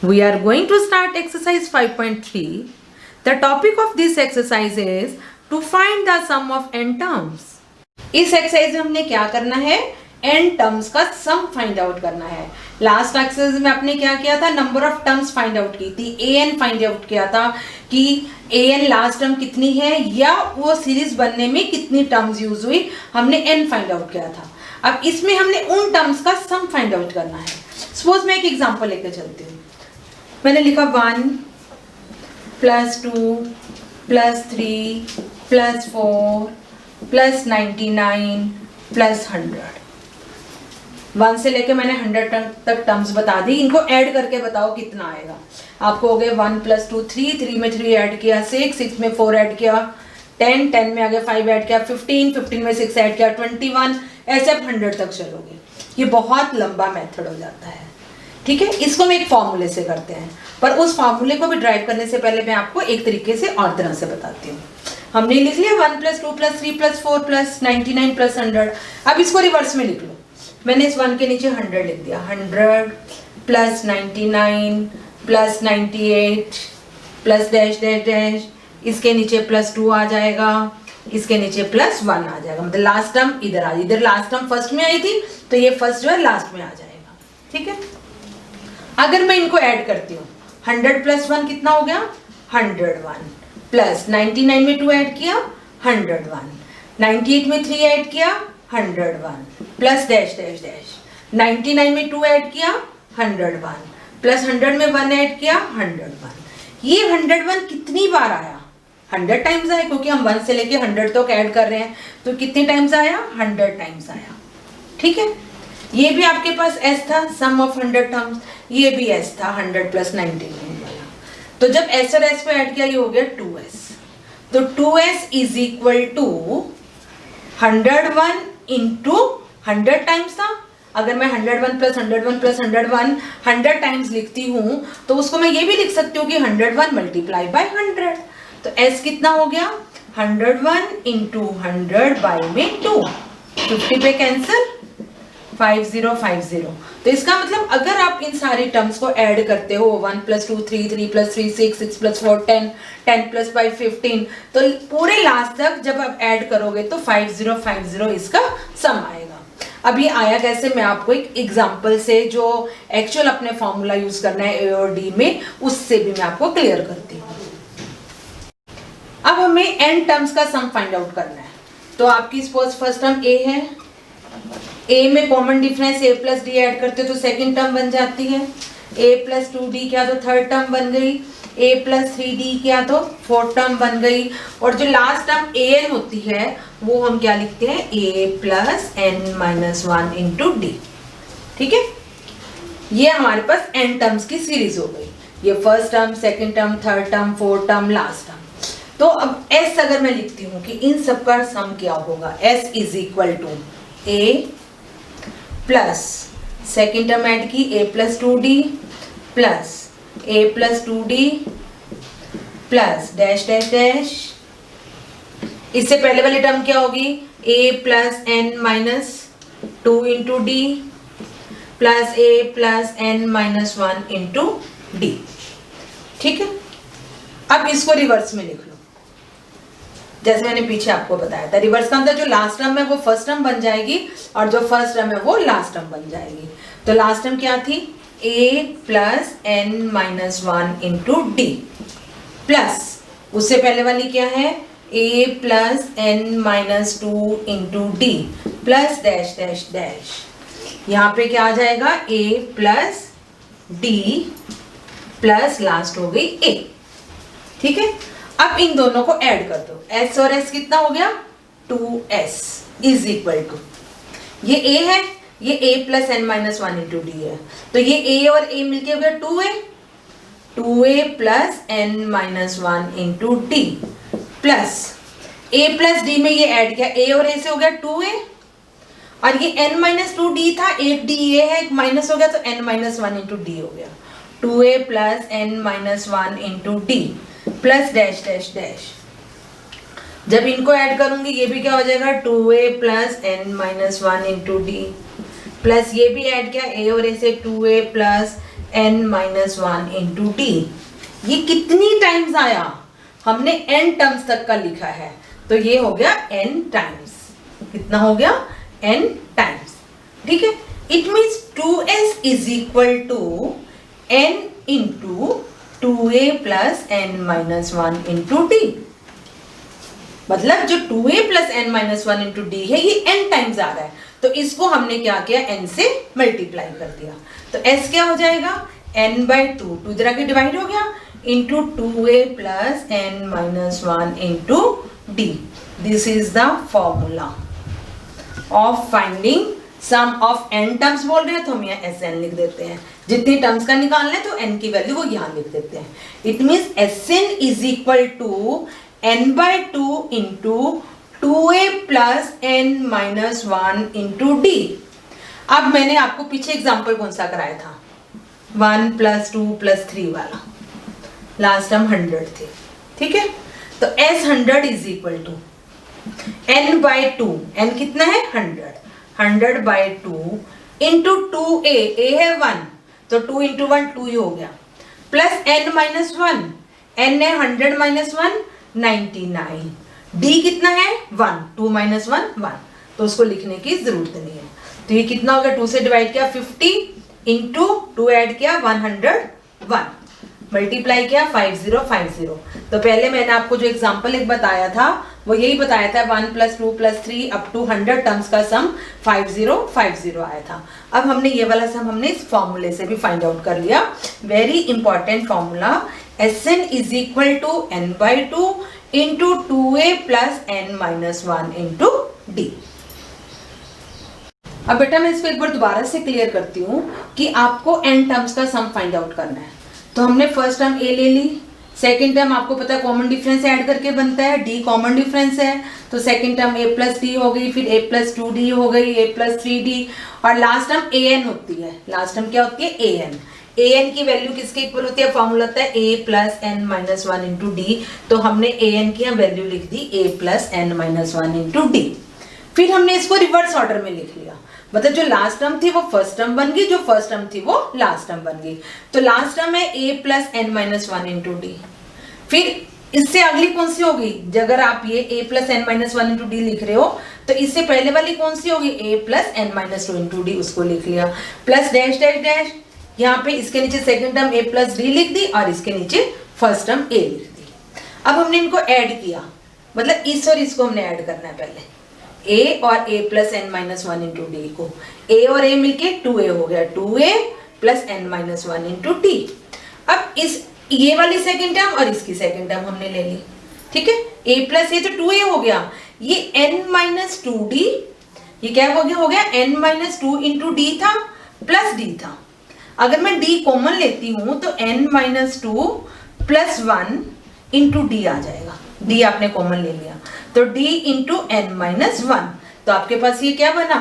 We are going to start exercise 5.3. The topic of this exercise is to find the sum of n terms. इस exercise में हमने क्या करना है, n terms का सम find out करना है. लास्ट एक्सरसाइज में आपने क्या किया था, number of terms find out की थी, an फाइंड आउट किया था कि an लास्ट टर्म कितनी है या वो सीरीज बनने में कितनी टर्म्स यूज हुई, हमने n फाइंड आउट किया था. अब इसमें हमने उन टर्म्स का सम फाइंड आउट करना है. सपोज मैं एक एग्जांपल लेकर चलती हूँ. मैंने लिखा 1 + 2 + 3 + 4 + 99 + 100. 1 से लेके मैंने 100 तक टर्म्स बता दी. इनको ऐड करके बताओ कितना आएगा. आपको हो गए 1 + 2 3, 3 में 3 ऐड किया 6, 6 में 4 ऐड किया 10, 10 में आगे 5 ऐड किया 15, 15 में 6 ऐड किया 21. ऐसे आप 100 तक चलोगे. ये बहुत लंबा मेथड हो जाता है. ठीक है, इसको मैं एक फॉर्मूले से करते हैं, पर उस फॉर्मूले को भी ड्राइव करने से पहले मैं आपको एक तरीके से और तरह से बताती हूँ. हमने लिख लिया 1 + 2 + 3 + 4 + 99 + 100. अब इसको रिवर्स में लिख लो. मैंने इस 1 के नीचे 100 लिख दिया. 100 + 99 + 98 + डैश डैश डैश. इसके नीचे +2 आ जाएगा, इसके नीचे +1 आ जाएगा. मतलब लास्ट टर्म इधर आ, इधर लास्ट टर्म फर्स्ट में आई थी तो ये फर्स्ट जो है लास्ट में आ जाएगा. ठीक है, अगर मैं इनको ऐड करती हूँ 100 + 1 कितना हो गया 101 + 99 में 2 ऐड किया 101, 98 में 3 ऐड किया 101 + डैश डैश डैश. 99 में 2 ऐड किया 101 + 100 में 1 ऐड किया 101. ये 101 कितनी बार आया, 100 टाइम्स आया, क्योंकि हम 1 से लेके 100 तक ऐड कर रहे हैं. तो कितने टाइम्स आया, 100 टाइम्स आया. ठीक है, ये भी आपके पास s था, सम ऑफ 100 टर्म्स. ये भी s था 100 + 99 वाला. तो जब s और s को ऐड किया ये हो गया 2s. तो 2s = 101 × 100 टाइम्स था. अगर मैं 101 + 101 + 101 100 टाइम्स लिखती हूँ तो उसको मैं ये भी लिख सकती हूँ कि 101 × 100. तो s कितना हो गया 101 × 100/2. 50 पे कैंसिल, 5050. तो इसका मतलब अगर आप इन सारी टर्म्स को ऐड करते हो 1 + 2 3, 3 + 3 6, 6 + 4 10, 10 + 5 15, तो पूरे लास्ट तक जब आप ऐड करोगे तो 5050 इसका सम आएगा. अब ये आया कैसे, मैं आपको एक एग्जांपल से जो एक्चुअल अपने फॉर्मूला यूज करना है ए और डी में, उससे भी मैं आपको क्लियर करती हूँ. अब हमें n टर्म्स का सम फाइंड आउट करना है. तो आपकी सपोज फर्स्ट टर्म a है, a में common difference a + d add करते हो तो सेकंड टर्म बन जाती है. a + 2d किया तो थर्ड टर्म बन गई. a + 3d किया तो फोर्थ टर्म बन गई. और जो लास्ट टर्म an होती है वो हम क्या लिखते हैं, a + n - 1 × d. ठीक है, ये हमारे पास n टर्म्स की सीरीज हो गई. ये first term, second term, third term, fourth term, last term. तो अब s अगर मैं लिखती हूँ कि इन सब का सम क्या होगा, s = a plus second term add की a + 2d plus a + 2d plus dash dash dash. इससे पहले वाली टर्म क्या होगी, a + n - 2 × d plus a + n - 1 × d. ठीक है, अब इसको रिवर्स में लिख लो जैसे मैंने पीछे आपको बताया था. रिवर्स का मतलब जो लास्ट टर्म है वो फर्स्ट टर्म बन जाएगी और जो फर्स्ट टर्म है वो लास्ट टर्म बन जाएगी. तो लास्ट टर्म क्या थी, a + n - 1 × d प्लस उससे पहले वाली क्या है, a + n - 2 × d plus dash dash dash. यहाँ पे क्या आ जाएगा, a + d प्लस लास्ट हो गई a. ठीक है, अब इन दोनों को ऐड कर दो. s और s कितना हो गया, 2s = ये a है, ये a + n - 1 × d है. तो ये a और a मिलके हो गया 2a + n - 1 × d plus a + d में ये ऐड किया, a और a से हो गया 2a और ये n - 2d था, एक d ये है, एक माइनस हो गया तो n - 1 × d हो गया. 2a + n - 1 × d plus dash dash dash. जब इनको ऐड करूंगी ये भी क्या हो जाएगा, 2a + n - 1 × d प्लस ये भी ऐड किया, a और a से 2a + n minus one into D. ये कितनी टाइम्स आया, हमने n टर्म्स तक का लिखा है, तो ये हो गया n टाइम्स। कितना हो गया, n टाइम्स। ठीक है, it means 2s is equal to n into 2a plus n minus one into d. मतलब जो 2a plus n minus one into d है, ये n टाइम्स आ रहा है, तो इसको हमने क्या किया, n से मल्टीप्लाई कर दिया। तो s क्या हो जाएगा, n बाई टू, टू इधर आके डिवाइड हो गया, into 2a plus n minus one into d. This is the formula of finding sum of n terms. बोल रहे हैं तो हम यहाँ Sn लिख देते हैं, जितनी टर्म्स का निकालना है तो n की वैल्यू वो यहाँ लिख देते हैं। It means Sn is equal to n by two into 2a plus n minus one into d. अब मैंने आपको पीछे एग्जाम्पल कौन सा कराया था, 1 प्लस 2 प्लस 3 वाला, लास्ट टाइम 100 थे। ठीक है, तो S100 is equal to n by two, n कितना है 100, 100 by two into 2a, a है 1, तो 2 इंटू 1 2 ही हो गया, plus n minus one, n है 100 माइनस 1 99, d कितना है 1, 2 माइनस 1 1, तो उसको लिखने की जरूरत नहीं है। तो ये कितना हो गया, 2 से डिवाइड किया 50 इंटू 2 ऐड किया 101, मल्टीप्लाई किया 5050। तो पहले मैंने आपको जो एग्जांपल एक बताया था वो यही बताया था, 1 plus 2 plus 3 up to 100 terms का सम 5050 आया था। अब हमने ये वाला सम हमने इस फॉर्मूले से भी फाइंड आउट कर लिया, very important formula, Sn is equal to n by two into 2a plus n minus one into d. अब बेटा मैं इसको एक बार दोबारा से क्लियर करती हूँ कि आपको n टर्म्स का सम फाइंड आउट करना है। तो हमने फर्स्ट टर्म a ले ली, सेकेंड टर्म आपको पता है कॉमन डिफरेंस ऐड करके बनता है, d कॉमन डिफरेंस है, तो second term a plus D हो गई, फिर a प्लस 2d हो गई, a प्लस 3d, और लास्ट टर्म an होती है। लास्ट टर्म क्या होती है, an। an की वैल्यू किसके इक्वल होती है, फॉर्मूला होता है a plus n minus one into d, तो हमने an की वैल्यू लिख दी a plus n minus one into D. फिर हमने इसको रिवर्स ऑर्डर में लिख लिया, मतलब जो लास्ट टर्म थी वो फर्स्ट टर्म बन गई, जो फर्स्ट टर्म थी वो लास्ट टर्म बन गई। तो लास्ट टर्म है a plus n minus one into D. फिर इससे अगली कौन सी होगी, अगर आप ये a plus n minus one into D लिख रहे हो तो इससे पहले वाली कौन सी होगी, a plus n minus two into D, उसको लिख लिया, प्लस डैश डैश डैश, यहाँ पे इसके नीचे second term a plus D लिख दी और इसके नीचे फर्स्ट टर्म a लिख दी। अब हमने इनको ऐड किया, मतलब इस और इसको हमने ऐड करना है पहले, a और a plus n minus one into D को, a और a मिलके 2a हो गया, 2a plus n minus one into d. अब इस ये वाली सेकंड टर्म और इसकी सेकंड टर्म हमने ले ली, ठीक है, a प्लस a तो 2a हो गया, ये n माइनस टू डी, ये क्या हो गया n minus two into D था प्लस d था। अगर मैं d कॉमन लेती हूं तो n minus two plus one into D आ जाएगा, d आपने कॉमन ले लिया तो d into n minus one, तो आपके पास ये क्या बना,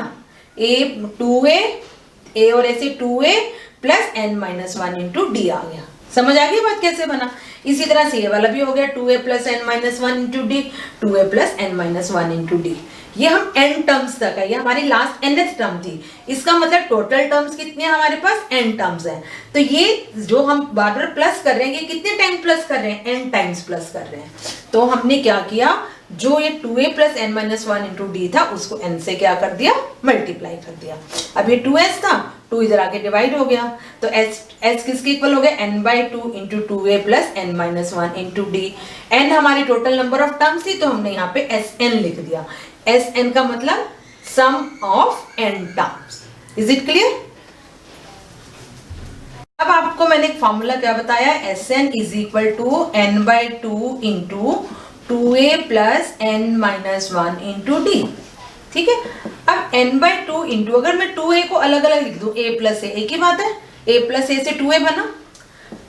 a और ऐसे 2a plus n minus one into D आ गया। समझ आ गई बात कैसे बना। इसी तरह से ये वाला भी हो गया, 2a plus n minus one into D, 2a plus n minus one into D. ये हम n टर्म्स तक है, ये हमारी लास्ट nth टर्म थी, इसका मतलब टोटल टर्म्स कितने हैं हमारे पास, n टर्म्स हैं। तो ये जो हम बार बार प्लस कर रहे हैं, ये कितने टाइम प्लस कर रहे हैं, n टाइम्स प्लस कर रहे हैं। तो हमने क्या किया, जो ये 2a plus n minus one into D था उसको n से क्या कर दिया, मल्टीप्लाई कर दिया। अब ये 2s था, 2 इधर आके डिवाइड हो गया, तो s किसके इक्वल हो गया, n by two into 2a plus n minus one into d. n हमारी टोटल नंबर ऑफ टर्म्स थी तो हमने यहाँ पे Sn लिख दिया। Sn का मतलब sum of n terms. Is it clear. अब आपको मैंने एक फॉर्मूला क्या बताया, Sn is equal to n by two into 2a plus n minus one into D. ठीक है, अब n बाई टू इंटू, अगर मैं 2a को अलग अलग लिख दूं, a प्लस a, एक ही बात है, a प्लस a से 2a बना,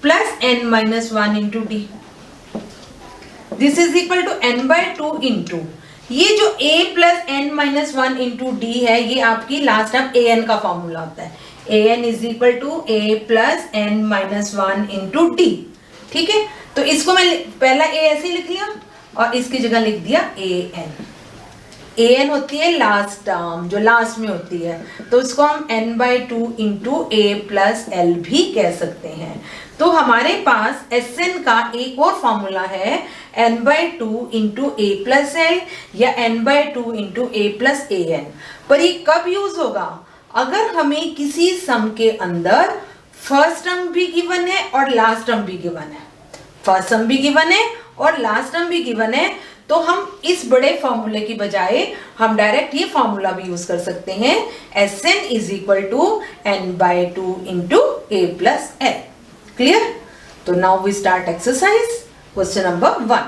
plus n minus one into d, this is equal to n by two into, ये जो a plus n minus one into d है, ये आपकी लास्ट टर्म an का फॉर्मूला होता है, an is equal to a plus n minus one into D. ठीक है, तो इसको मैं पहला a ऐसे लिख लिया और इसकी जगह लिख दिया an। an होती है लास्ट टर्म, जो लास्ट में होती है, तो उसको हम n/2 into a plus L भी कह सकते हैं। तो हमारे पास Sn का एक और फॉर्मूला है n/2 into a plus L या n/2 into a plus an। पर ये कब यूज होगा? अगर हमें किसी सम के अंदर फर्स्ट टर्म भी गिवन है और लास्ट टर्म भी गिवन है, फर्स्ट टर्म भी गिवन है और लास्ट टर्म भी गिवन है, तो हम इस बड़े फॉर्मूले की बजाय हम डायरेक्ट ये फॉर्मूला भी यूज कर सकते हैं, Sn is equal to n/2 into a plus L. Clear? तो now we start exercise question number 1।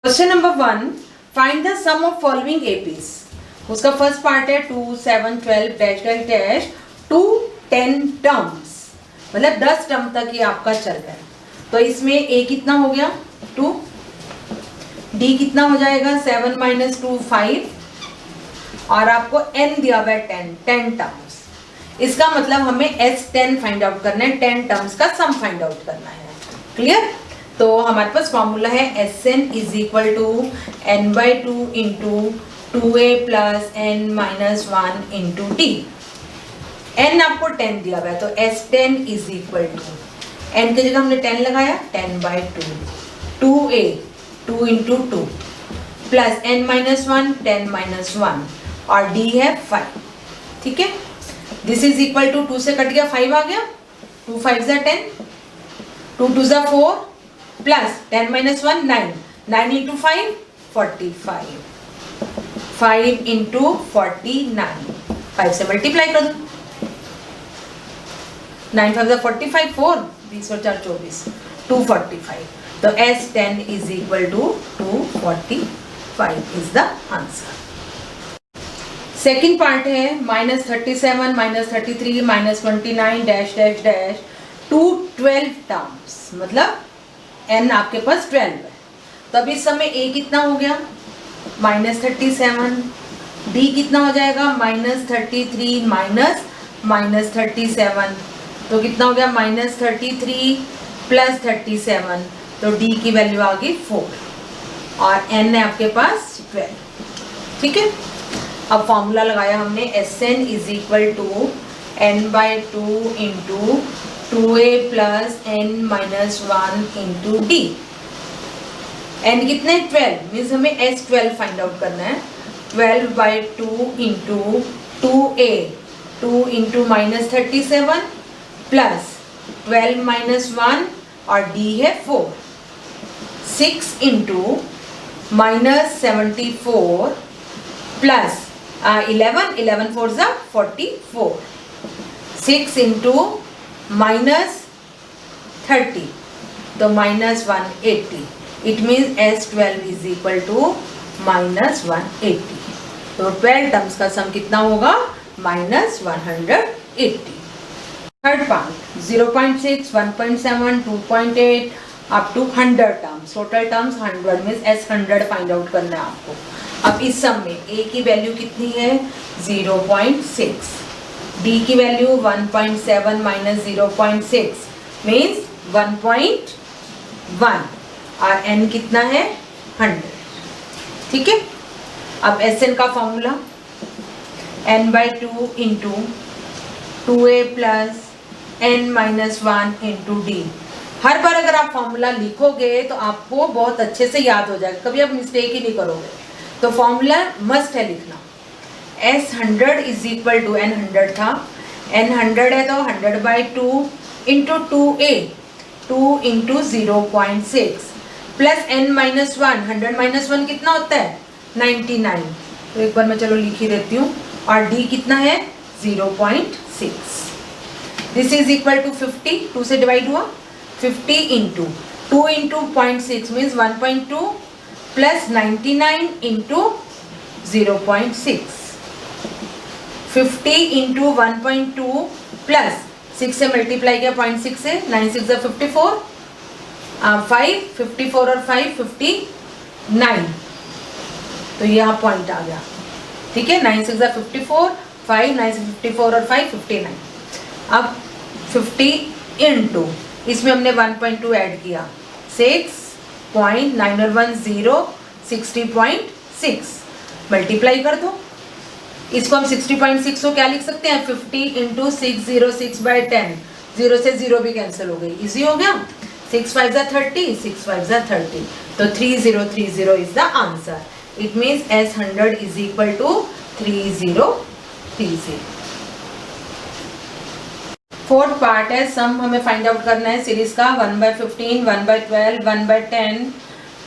Question number 1, find the sum of following APs. उसका फर्स्ट पार्ट है 2, 7, 12 dash dash dash to 10 terms, मतलब 10 term तक ये आपका चल रहा है। तो इसमें a कितना हो गया 2, d कितना हो जाएगा 7 माइनस 2 5, और आपको n दिया हुआ है 10 टर्म्स। इसका मतलब हमें S10 फाइंड आउट करना है, 10 टर्म्स का सम फाइंड आउट करना है। क्लियर? तो हमारे पास फॉर्मूला है Sn is equal to n/2 into 2a plus n minus 1 into d. n आपको 10 दिया हुआ है, तो S10 is equal to n की जगह हमने 10 लगाया, 10/2 2a 2 into 2 plus n minus 1 10 minus 1 और d है 5। ठीक है, दिस इज इक्वल टू 2 से कट गया 5 आ गया, 2 5 ज़ा 10, 2 2 ज़ा 4 प्लस 10 माइनस 1 9, 9 इंटू 5 45, 5 इंटू 49, 5 से मल्टीप्लाई कर दो, 9 5 ज़ा 45, 4 20 और 4 24, 245। तो S10 is equal to 245 is the answer। Second part है -37 -33 -29 dash dash dash to 12 terms, मतलब n आपके पास 12 है। तो अभी इस समय a कितना हो गया -37, d कितना हो जाएगा -33 माइनस -37, तो कितना हो गया -33 प्लस 37, तो d की वैल्यू आ गई 4 और n है आपके पास 12। ठीक है, अब फॉर्मूला लगाया हमने Sn is equal to n/2 into 2a plus n minus 1 into d. n कितने 12, मीन्स हमें S12 फाइंड आउट करना है। 12/2 into 2a 2 into -37 plus 12 minus 1 और d है 4, 6 इंटू -74 प्लस 11 4 ज़ा 44, 6 इंटू -30 तो -180, it means S12 is equal to -180। तो 12 terms का सम कितना होगा -180। Third part 0.6 1.7 2.8 up to 100 terms, total terms 100 means S100 find out करना है आपको। अब इस सम में a की वैल्यू कितनी है 0.6, d की वैल्यू 1.7 माइनस 0.6 मीन्स 1.1 और n कितना है 100। ठीक है, अब Sn का formula n/2 into 2a plus n minus 1 into D. हर बार अगर आप फॉर्मूला लिखोगे तो आपको बहुत अच्छे से याद हो जाएगा, कभी आप मिस्टेक ही नहीं करोगे। तो फॉर्मूला मस्ट है लिखना, S100 is equal to n 100 था, n 100 है तो 100/2 into 2a 2 into 0.6 plus n minus 1, 100 minus 1 कितना होता है 99, तो एक बार मैं चलो लिख ही देती हूँ, और d कितना है 0.6। दिस इज इक्वल टू 50, 2 से डिवाइड हुआ, 50 into 2 into 0.6 means 1.2 plus 99 into 0.6, 50 into 1.2 plus 6 से मल्टीप्लाई किया 0.6 से, 9 6 ज़ा 54, 5 54 और 5 59, तो यहाँ पॉइंट आ गया। ठीक है, 9 6 ज़ा 54, 5 9 से 54 और 5 59। अब 50 इंटू इसमें हमने 1.2 ऐड किया, 6.9 और 1 0, 60.6 मल्टीप्लाई कर दो। इसको हम 60.6 को क्या लिख सकते हैं, 50 इंटू 606/10, 0 से 0 भी कैंसिल हो गई, इजी हो गया। 6 5 जा 30, 6 5 जा 30, तो 3030 is the answer. It means S100 is equal to 3030। Fourth part है सम, हमें फाइंड आउट करना है सीरीज का 1/15, 1/12, 1/10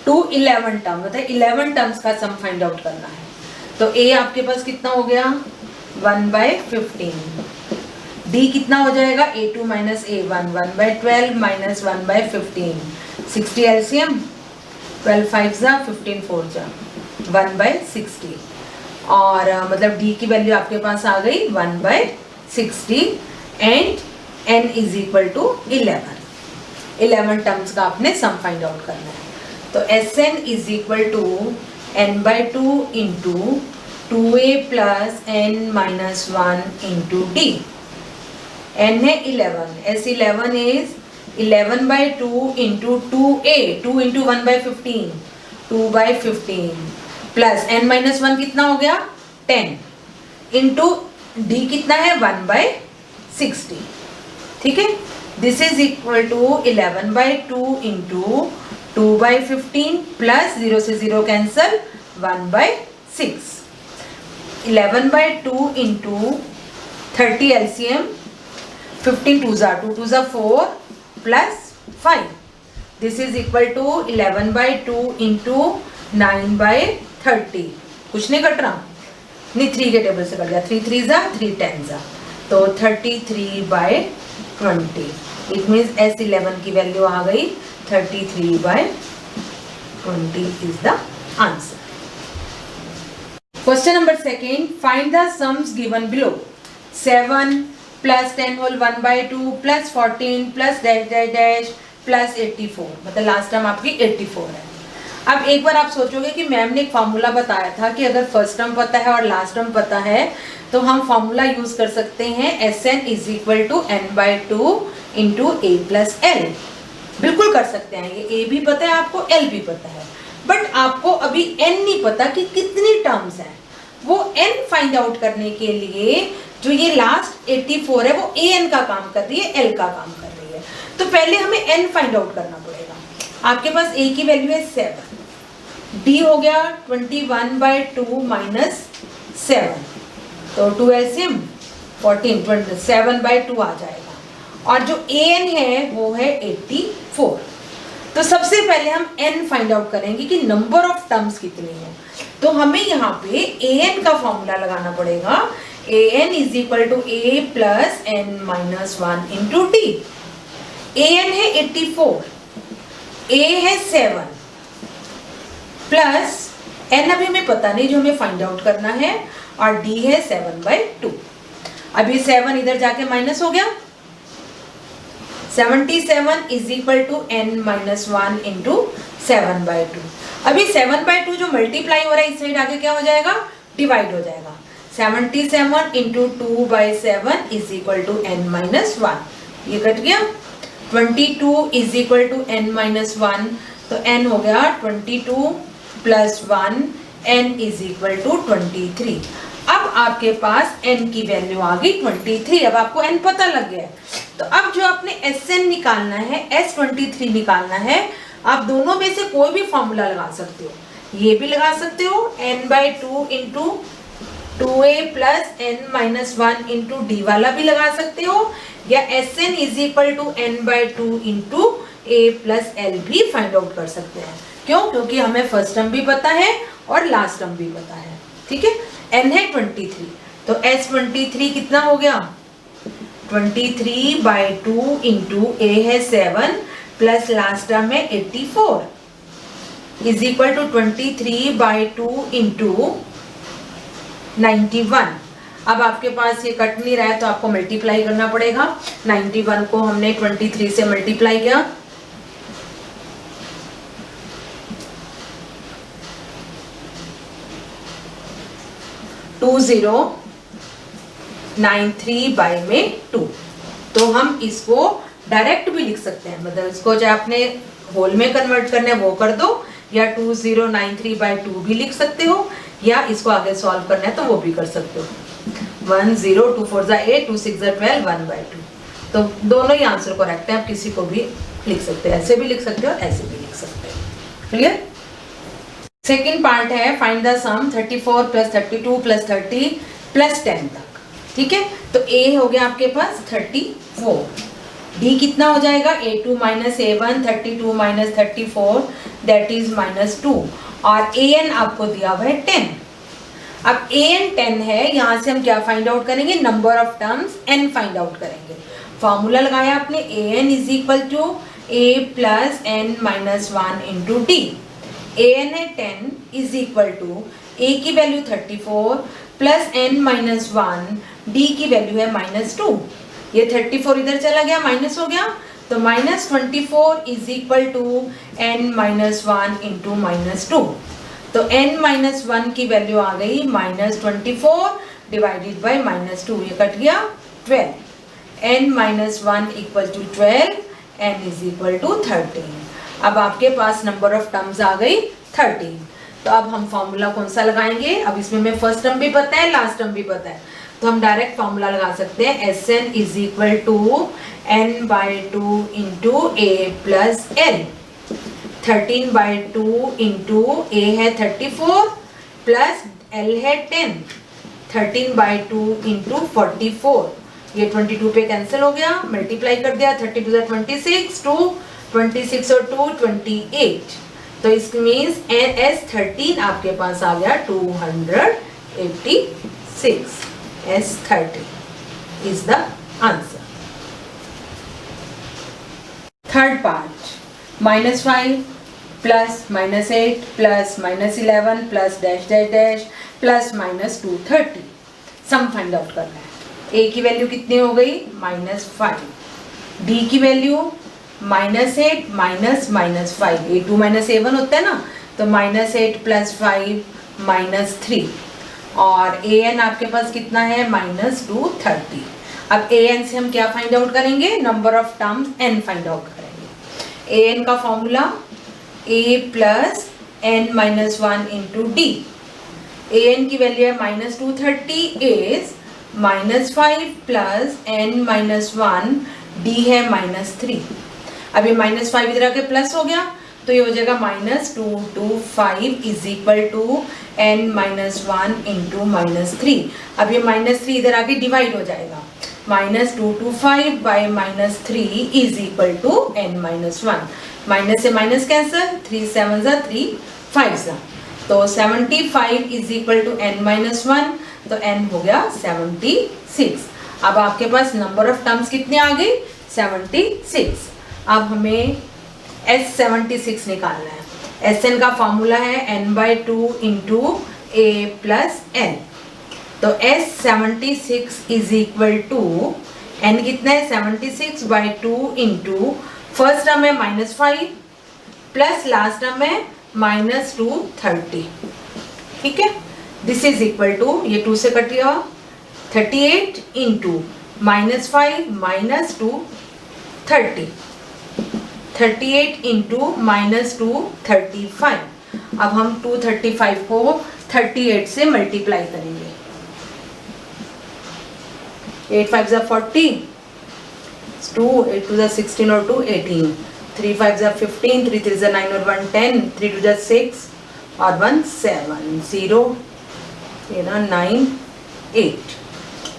टू 11 टर्म, मतलब 11 टर्म्स का सम फाइंड आउट करना है। तो A आपके पास कितना हो गया 1/15, D कितना हो जाएगा A2 minus A1, 1/12 minus 1/15, 60 LCM, 12 5 जा 15 4 जा 1/60, और मतलब D की वैल्यू आपके पास आ गई 1/60 and N is equal to 11 terms का आपने सम फाइंड आउट करना है। तो Sn is equal to n/2 into 2a plus n minus 1 into d। n है 11, S11 is 11/2 into 2a, 2 into 1/15, 2/15 plus n minus 1 कितना हो गया 10 इंटू d कितना है 1/60, ठीक है। This is equal to 11/2 into 2/15 plus 0 से 0 कैंसल 1/6, 11/2 इंटू 30 एलसीएम, 15 2 जा 2 2 जा 4 plus 5, this is equal to 11/2 into 9/30, कुछ नहीं कट रहा, नहीं 3 के टेबल से कट गया, 3 3 जा 3 10 जा, तो 33/20। इट मीन्स S11 की वैल्यू आ गई 33/20 is the answer. Question number 2, find the sums given below. 7 plus 10 whole 1/2 plus 14 plus dash dash dash plus 84, मतलब लास्ट टर्म आपकी 84 है। अब एक बार आप सोचोगे कि मैम ने एक फॉर्मूला बताया था कि अगर फर्स्ट टर्म पता है और लास्ट टर्म पता है तो हम फॉर्मूला यूज कर सकते हैं Sn is equal to n/2 into a plus l, बिल्कुल कर सकते हैं, ये a भी पता है आपको, l भी पता है, बट आपको अभी n नहीं पता कि कितनी टर्म्स हैं। वो n फाइंड आउट करने के लिए जो ये लास्ट 84 है वो an का काम कर रही है, l का काम कर रही है, तो पहले हमें n फाइंड आउट करना पड़ेगा। आपके पास a की वैल्यू है 7, d हो गया 21/2 माइनस 7, तो 2 एलसीएम 14, 27/2 आ जाएगा, और जो an है वो है 84। तो सबसे पहले हम n फाइंड आउट करेंगे कि नंबर ऑफ टर्म्स कितनी है, तो हमें यहाँ पे an का फॉर्मूला लगाना पड़ेगा, an is equal to a plus n minus 1 into d। an है 84, a है 7 प्लस n अभी हमें पता नहीं जो हमें फाइंड आउट करना है, और d है 7/2। अभी 7 इधर जाके माइनस हो गया, 77 is equal to n minus 1 into 7/2। अभी 7/2 जो मल्टीप्लाई हो रहा है इस साइड आगे क्या हो जाएगा, डिवाइड हो जाएगा, 77 into 2/7 is equal to n minus 1, ये कट गया। 22 is equal to n minus 1, तो n हो गया 22 plus 1, n is equal to 23। अब आपके पास n की वैल्यू आ गई 23, अब आपको n पता लग गया है, तो अब जो आपने Sn निकालना है, S23 निकालना है, आप दोनों में से कोई भी फॉर्मूला लगा सकते हो, ये भी लगा सकते हो n/2 into 2a plus n minus 1 into d वाला भी लगा सकते हो, या Sn is equal to n/2 into a plus l भी फाइंड आउट कर सकते हैं। क्यों? क्योंकि हमें फर्स्ट टर्म भी पता है और लास्ट टर्म भी पता है, ठीक है। n है 23, तो S23 कितना हो गया 23/2 इंटू a है 7 प्लस लास्ट टर्म है 84 इज इक्वल टू 23/2 इंटू 91। अब आपके पास ये कट नहीं रहा है तो आपको मल्टीप्लाई करना पड़ेगा, 91 को हमने 23 से मल्टीप्लाई किया, टू 093/2, तो हम इसको डायरेक्ट भी लिख सकते हैं, मतलब इसको चाहे आपने होल में कन्वर्ट करना है वो कर दो, या 2093/2 भी लिख सकते हो, या इसको आगे सॉल्व करना है तो वो भी कर सकते हो। 1 0 2 4 8 2 6 12 1/2। तो दोनों ही आंसर करेक्ट है, आप किसी को भी लिख सकते हैं, ऐसे भी लिख सकते हो ऐसे भी लिख सकते हो। क्लियर। सेकेंड पार्ट है फाइंड द सम 34 + 32 + 30 + 10 तक। ठीक है, तो ए हो गया आपके पास 34, डी कितना हो जाएगा a2 - a1 32 - 34 दैट इज -2, और an आपको दिया हुआ है 10। अब an 10 है, यहाँ से हम क्या फाइंड आउट करेंगे, number of terms n find out करेंगे। फॉर्मूला लगाया आपने an = a + n - 1 × d। an है 10 = a की वैल्यू 34 + n - 1, d की वैल्यू है -2। ये 34 इधर चला गया, माइनस हो गया, तो -24 = n - 1 × -2। तो n - 1 की वैल्यू आ गई -24 डिवाइडेड बाय -2, ये कट गया 12। n - 1 = 12, n = 13। अब आपके पास नंबर ऑफ टर्म्स आ गई 13। तो अब हम फॉर्मूला कौन सा लगाएंगे, अब इसमें हमें फर्स्ट टर्म भी पता है लास्ट टर्म भी पता है, तो हम डायरेक्ट फॉर्मूला लगा सकते हैं Sn = n/2 × a + l। 13/2 × a है 34 प्लस l है 10, 13/2 × 44, ये 22 पे कैंसिल हो गया, मल्टीप्लाई कर दिया, 32 × 26, 2 26 और 2 28, तो इस मीन्स S13 आपके पास आ गया 286। S13 is the answer. Third part, -5 + -8 + -11 + dash dash dash + -230। Some find out करना है। a की वैल्यू कितनी हो गई -5, d की वैल्यू -8 - -5, a2 - a1 होता है ना, तो -8 + 5 -3, और an आपके पास कितना है -230। अब an से हम क्या फाइंड आउट करेंगे, number of terms n find out करेंगे। an का formula a + n - 1 × d। an की वैल्यू है -230 इज -5 + n - 1, d है -3। अब ये -5 इधर आके प्लस हो गया, तो ये हो जाएगा -225 = n - 1 × -3। अब ये -3 इधर आके डिवाइड हो जाएगा, -225 / -3 = n - 1, माइनस से माइनस कैंसिल, 3 7 3 5, तो 75 = n - 1, तो n हो गया 76। अब आपके पास नंबर ऑफ टर्म्स कितने आ गई 76। अब हमें S76 निकालना है। Sn का फॉर्मूला है n/2 × a + n, तो S76 = n कितना है 76/2 × फर्स्ट टर्म है -5 प्लस लास्ट टर्म है -230। ठीक है, दिस इज इक्वल टू, ये 2 से कट गया, 38 × -5 - 230, 38 × -235। अब हम 235 को 38 से मल्टीप्लाई करेंगे, 8 5 40, 2 8 2 16 और 2 18, 3 5 15, 3 3 9 और 1 10, 3 2 6 और 1 7 0 9 8,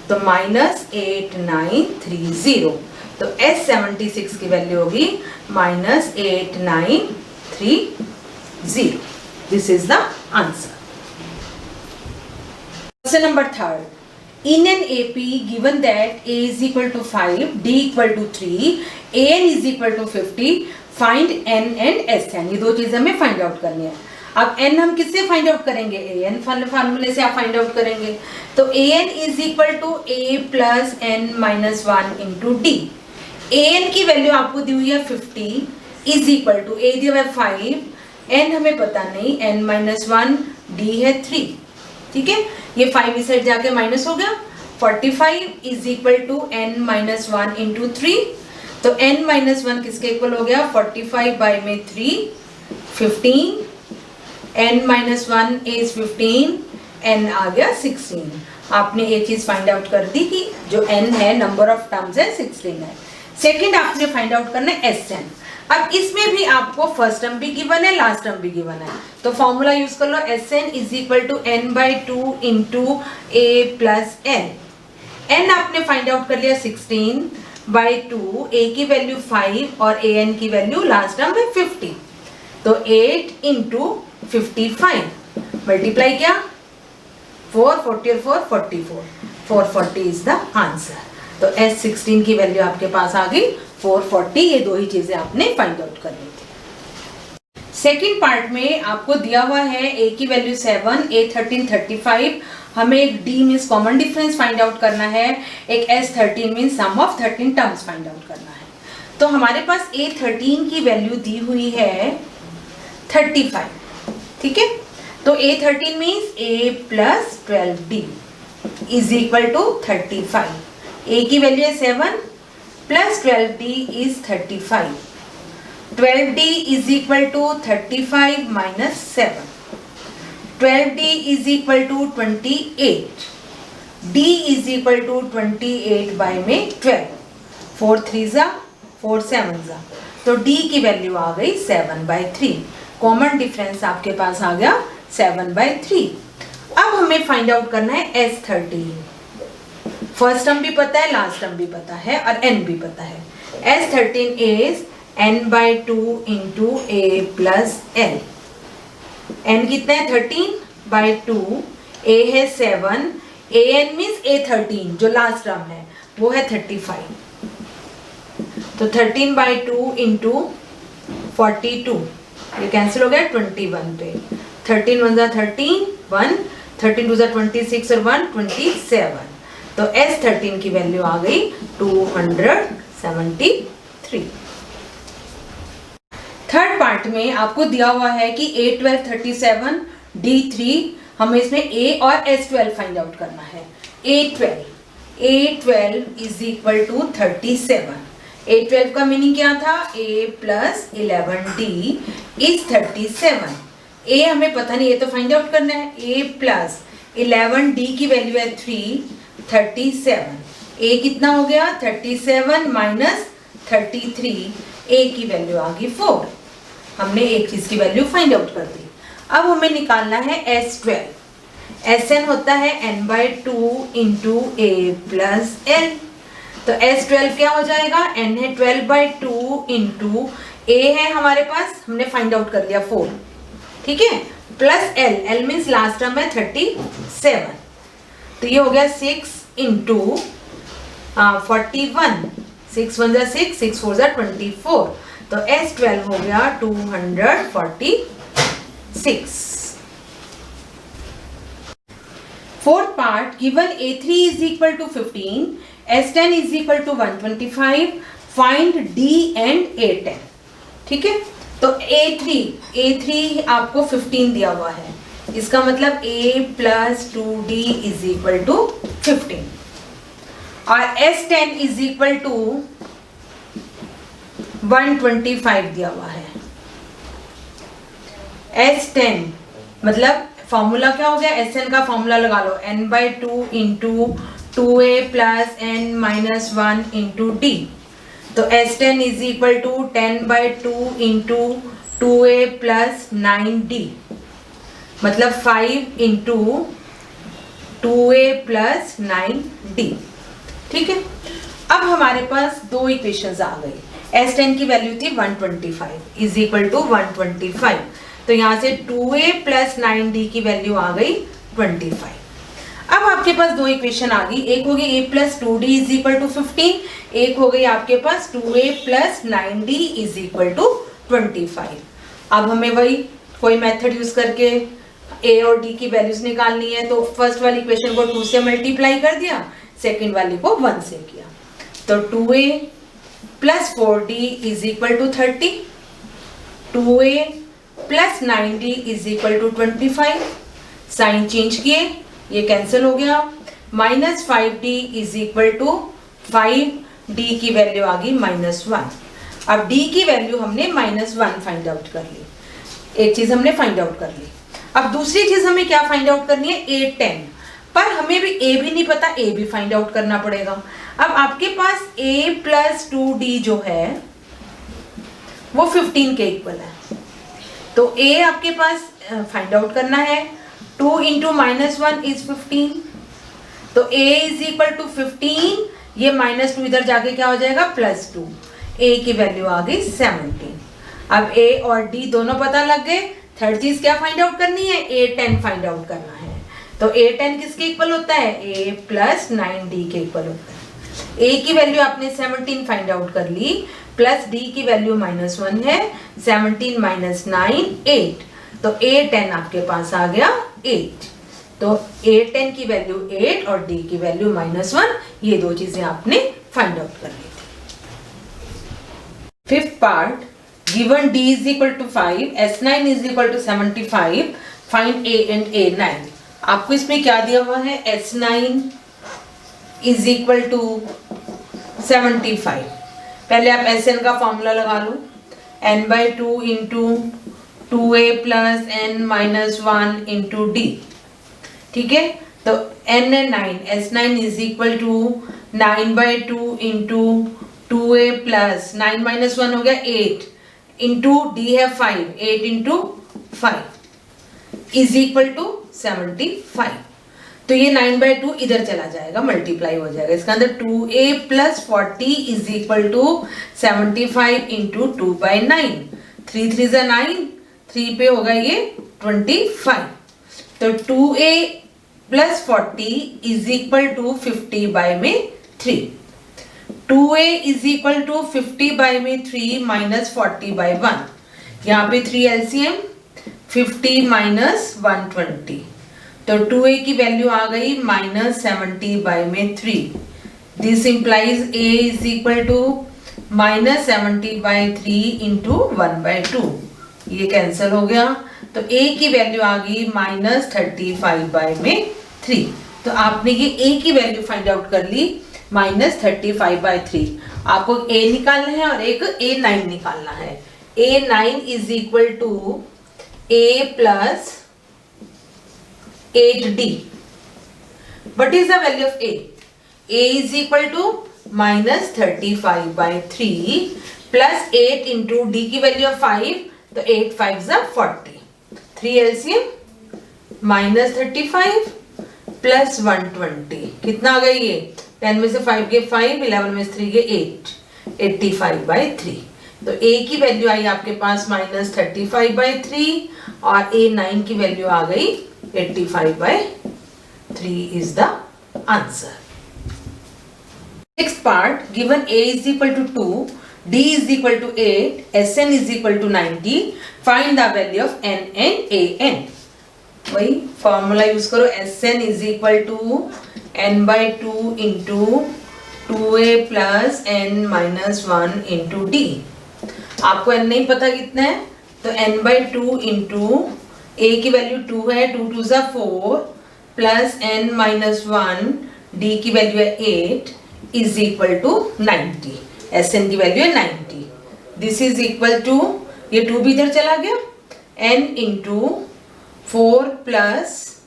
तो -8930, तो S76 की वैल्यू होगी -8930। This is the answer. Question number 3, in an AP given that A is equal to 5, D equal to 3, AN is equal to 50, find N and SN। ये दो चीजें हमें फाइंड आउट करनी है। अब N हम किससे फाइंड आउट करेंगे, AN फार्मूले से आप फाइंड आउट करेंगे, तो AN is equal to A + n - 1 × D। AN की वैल्यू आपको दी हुई है 50 is equal to A दिया हुआ है 5, N हमें पता नहीं, n - 1, D है 3। ठीक है, ये 5 इस साइड जाके माइनस हो गया, 45 is equal to n - 1 × 3, तो n - 1 किसके इक्वल हो गया 45/3 15, n - 1 is 15, n आ गया 16। आपने ये चीज फाइंड आउट कर दी कि जो n है नंबर ऑफ टर्म्स है 16 है। सेकंड आपने फाइंड आउट करना है Sn। अब इसमें भी आपको फर्स्ट टर्म भी गिवन है, लास्ट टर्म भी गिवन है, तो फॉर्मूला यूज कर लो Sn is equal to n/2 into a plus n। n आपने फाइंड आउट कर लिया 16/2, a की वैल्यू 5 और an की वैल्यू लास्ट टर्म है 50, तो 8 इंटू 55 मल्टीप्लाई किया 440 और 4 44, 440 इज द आंसर। तो S16 की वैल्यू आपके पास आ गई 440। ये दो ही चीजें आपने फाइंड आउट करनी थी। सेकंड पार्ट में आपको दिया हुआ है a की वैल्यू 7, a 13 35, हमें एक d means common difference find out करना है, एक S13 means sum of 13 terms find out करना है। तो हमारे पास a 13 की वैल्यू दी हुई है 35, ठीक है। तो a 13 means a plus 12d is equal to 35। a की वैल्यू है 7 plus 12d is 35। 12d is equal to 35 minus 7। 12d is equal to 28। d is equal to 28 by में 12। 4 3 जा 4 7 जा, तो d की वैल्यू आ गई 7/3। कॉमन डिफरेंस आपके पास आ गया 7/3। अब हमें फाइंड आउट करना है S13। फर्स्ट टर्म भी पता है, लास्ट टर्म भी पता है और n भी पता है। S13 is n/2 into a plus l। n कितना है 13/2, a है 7, an मीन्स a13 जो लास्ट टर्म है वो है 35, तो 13/2 इंटू 42, ये कैंसिल हो गया 21 पे। 13 1 जा 13, 1 13 2 जा 26 और 1 27, तो S13 की वैल्यू आ गई 273। थर्ड पार्ट में आपको दिया हुआ है कि A12 37, D3, हमें इसमें A और S12 फाइंड आउट करना है। A12 is equal to 37। A12 का मीनिंग क्या था, A plus 11D is 37। A हमें पता नहीं, ये तो फाइंड आउट करना है। A प्लस 11D की वैल्यू है 3, 37। A कितना हो गया 37 माइनस 33, A की वैल्यू आ गई 4। हमने एक चीज की वैल्यू फाइंड आउट कर दी। अब हमें निकालना है S12। Sn होता है n/2 into a plus l, तो S12 क्या हो जाएगा, n है 12/2 इंटू a है हमारे पास, हमने फाइंड आउट कर लिया 4, ठीक है, plus l means last term है 37, तो ये हो गया 6 इंटू 41, 6 1 जा 6, 6 4 जा 24, तो S12 हो गया 246। Fourth part, given A3 is equal to 15, S10 is equal to 125, find D and A10, ठीक है। तो A3 आपको 15 दिया हुआ है, इसका मतलब A plus 2D is equal to 15, और S10 इज इक्वल टू 125 दिया हुआ है। S10 मतलब फॉर्मूला क्या हो गया, Sn का फॉर्मूला लगा लो, n/2 into 2a plus n minus 1 into d, तो S10 is equal to 10/2 into 2a plus 9d, मतलब 5 इंटू 2a प्लस 9d, ठीक है। अब हमारे पास दो इक्वेशंस आ गई। S10 की वैल्यू थी 125 इज इक्वल टू 125, तो यहाँ से 2a प्लस 9d की वैल्यू आ गई 25। अब आपके पास दो इक्वेशन आ गई, एक हो गई a plus 2d is equal to 15, एक हो गई आपके पास 2a plus 9d is equal to 25। अब हमें वही कोई मेथड यूज करके a और d की वैल्यूज निकालनी है, तो फर्स्ट वाली इक्वेशन को 2 से मल्टीप्लाई कर दिया, सेकेंड वाली को 1 से किया, तो 2a plus 4d is equal to 30, 2a plus 9d is equal to 25, sign change किए, ये कैंसिल हो गया, minus 5d is equal to 5d की वैल्यू आ गई -1। अब d की वैल्यू हमने -1 फाइंड आउट कर ली, एक चीज हमने फाइंड आउट कर ली। अब दूसरी चीज हमें क्या फाइंड आउट करनी है, ए 10, पर हमें भी ए भी नहीं पता, ए भी फाइंड आउट करना पड़ेगा। अब आपके पास a प्लस 2d जो है वो 15 के इक्वल है, तो a आपके पास फाइंड आउट करना है। 2 इंटू -1 इज 15, तो a इज इक्वल टू 15, ये -2 इधर जाके क्या हो जाएगा +2, a की वैल्यू आ गई 17। अब a और d दोनों पता लग गए, थर्ड चीज क्या फाइंड आउट करनी है, a 10 फाइंड आउट करना है। तो a 10 किसके इक्वल होता है, a प्लस 9d के इक्वल होता है। a की वैल्यू आपने 17 फाइंड आउट कर ली, प्लस d की वैल्यू -1 है, 17 माइनस 9 8, तो a 10 आपके पास आ गया 8। तो a 10 की वैल्यू 8 और d की वैल्यू -1, ये दो चीजें आपने फाइंड आउट कर ली थी। Fifth part, given d is equal to 5, s9 is equal to 75, find a and a9। आपको इसमें क्या दिया हुआ है, s9 is equal to 75। पहले आप sn का फॉर्मूला लगा लो, n/2 into 2a plus n minus 1 into d, ठीक है। तो n है 9, s9 is equal to 9/2 into 2a plus 9 minus 1 हो गया 8 इंटू d है 5, 8 इंटू 5 इज इक्वल टू 75। तो ये 9/2 इधर चला जाएगा, मल्टीप्लाई हो जाएगा, इसका अंदर 2a plus 40 is equal to 75 into 2/9, 3 3 ज़ा 9, 3 पे होगा ये 25। तो 2a plus 40 is equal to 50/3, 2a is equal to 50/3 minus 40/1, यहाँ पे 3 LCM, 50 माइनस 120, तो 2a की वैल्यू आ गई -70/3। This implies a is equal to -70/3 into 1/2, ये कैंसिल हो गया, तो a की वैल्यू आ गई -35/3। तो आपने ये a की वैल्यू फाइंड आउट कर ली -35/3। आपको a निकालना है और एक a9 निकालना है। a9 is equal to a plus 8d। What is the value of a? a is equal to -35/3 plus 8 into d की वैल्यू 5, तो 8 5 ज़ा 40, 3 LCM -35 प्लस 120, कितना आ गई ये, 10 में से 5 गए 5, 11 में से 3 गए 8, 85/3। तो a की वैल्यू आई आपके पास -35/3 और a9 की वैल्यू आ गई 85/3 is the answer. Next part, given a is equal to 2, d is equal to 8, sn is equal to 90, find the value of n and an। वही फॉर्मूला यूज करो, sn is equal to n/2 into 2a plus n minus 1 into d। आपको n नहीं पता कितना है, तो n/2 into a की value 2 है, 2 2 ज़ा 4 प्लस n माइनस 1, d की वैल्यू है 8 इज इक्वल टू 90, sn की वैल्यू है 90। दिस इज इक्वल टू, ये 2 भी इधर चला गया, n into 4 plus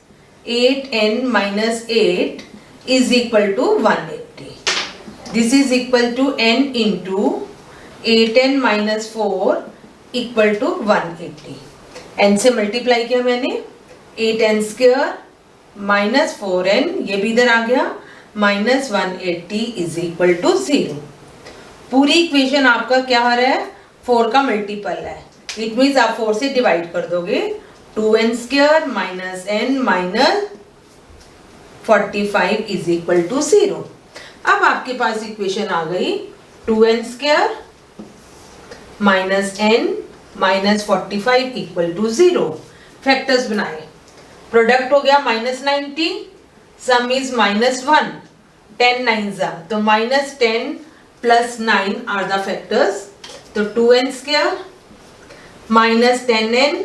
8n minus 8 is equal to 180। This is equal to n into 8n minus 4 equal to 180। n से मल्टीप्लाई किया मैंने, 8n² माइनस 4n, ये भी इधर आ गया, माइनस 180 इज इक्वल टू 0। पूरी इक्वेशन आपका क्या आ रहा है, 4 का मल्टीपल है, इट मीन्स आप 4 से डिवाइड कर दोगे, 2n² minus n minus 45 is equal to 0। अब आपके पास इक्वेशन आ गई 2n² minus n minus 45 equal to 0। Factors बनाए, प्रोडक्ट हो गया -90, सम इज -1, 10 9 ज़ा, तो -10 प्लस 9 आर द फैक्टर्स। तो 2n² माइनस 10n,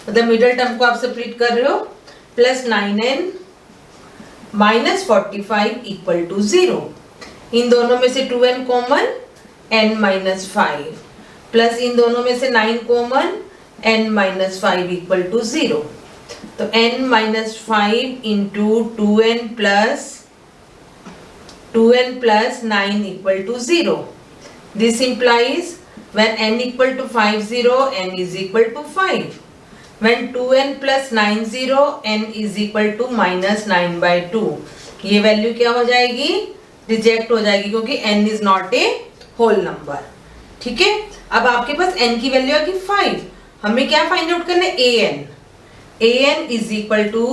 मतलब मिडल टर्म को आप सेपरेट कर रहे हो, plus 9n minus 45 equal to 0। इन दोनों में से 2n common, n minus 5 plus इन दोनों में से 9 common, n minus 5 equal to 0। तो n minus 5 into 2n plus 9 equal to 0. This implies when n equal to 5 0, n is equal to 5. When 2n plus 9 0, n is equal to minus 9 by 2. ये value क्या हो जाएगी? Reject हो जाएगी क्योंकि n is not a whole number. ठीक है, अब आपके पास n की वैल्यू आएगी 5. हमें क्या फाइंड आउट करना है? an is equal to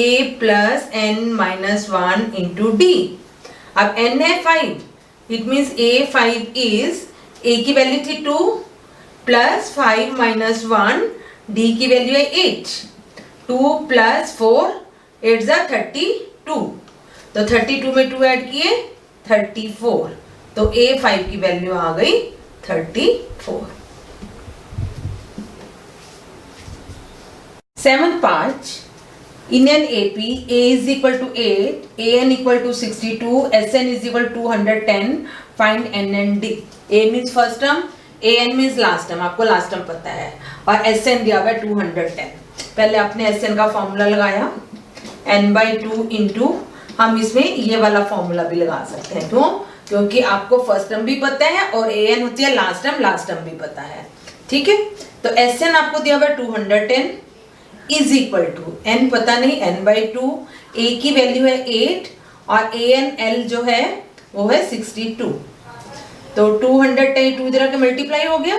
a plus n minus 1 into d. अब n है 5, it means a5 is a की वैल्यू थी 2 प्लस 5 माइनस 1, d की वैल्यू है 8. 2 प्लस 4 8 जा 32, तो 32 में 2 ऐड किए 34, तो a5 की वैल्यू आ गई 34. Seventh part. In an AP, A is equal to 8, AN equal to 62, SN is equal to 210, find N and D. A means first term, AN means last term, आपको last term पता है, और SN दिया हुआ है 210. पहले आपने SN का फॉर्मूला लगाया, N by 2 इंटू, हम इसमें ये वाला फॉर्मूला भी लगा सकते हैं. क्यों? क्योंकि आपको फर्स्ट टर्म भी पता है और AN होती है लास्ट टर्म भी पता है. ठीक है, तो SN आपको दिया हुआ है 210 इज इक्वल टू, n पता नहीं, n बाई 2, a की वैल्यू है 8 और ANL जो है वो है 62. तो 210 इधर आके मल्टीप्लाई हो गया,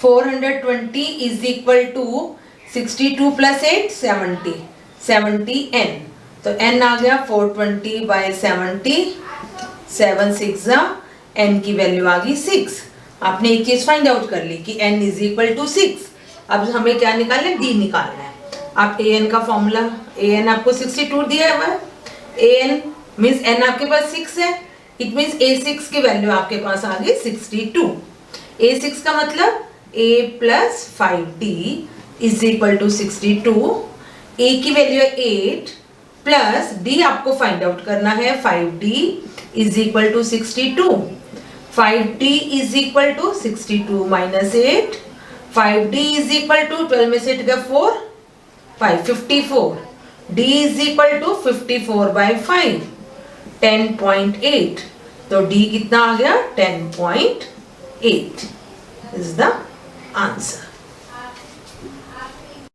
420 is equal to 62 plus 8 70 n. तो n आ गया 420 बाई 70, 7 6 n की वैल्यू आ गई 6. आपने एक चीज फाइंड आउट कर ली कि n इज इक्वल टू 6. अब हमें क्या निकालना है? d निकालना है. आप an का फॉर्मूला, an आपको 62 दिया हुआ है, an मीन्स n आपके पास 6 है, इट मीन्स a6 की वैल्यू आपके पास आ गई 62. a6 का मतलब a plus 5d is equal to 62. a की वैल्यू है 8 प्लस d आपको फाइंड आउट करना है 5d is equal to 62. 5d is equal to 62 minus 8, 5d is equal to 12 में से गया 4 5 54, d is equal to 54 by 5 10.8. तो d कितना आ गया? 10.8 is the answer.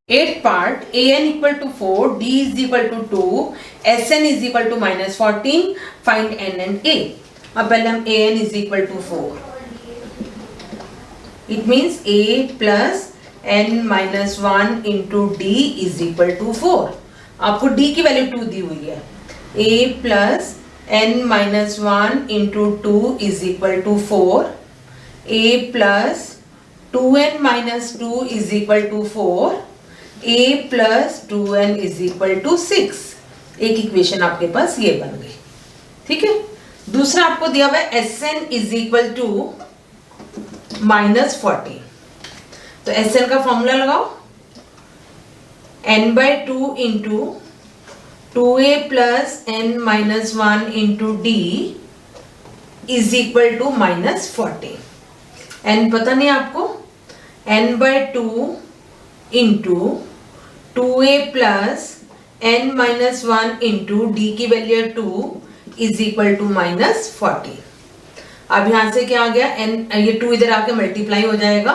8th part, an equal to 4, d is equal to 2, sn is equal to minus 14, find n and a. अब पहले हम an is equal to 4. It means a plus n minus 1 into d is equal to 4. आपको d की value 2 दी हुई है. a plus n minus 1 into 2 is equal to 4. a plus 2n minus 2 is equal to 4. a plus 2n is equal to 6. एक equation आपके पास ये बन गई. ठीक है, दूसरा आपको दिया हुआ है sn is equal to minus 40. तो SN का फॉर्मूला लगाओ, n by 2 into 2a plus n minus 1 into d is equal to minus 40. n पता नहीं आपको, n by 2 into 2a plus n minus 1 into d की value 2 is equal to minus 40. अब यहां से क्या आ गया? n, ये 2 इधर आके मल्टीप्लाई हो जाएगा,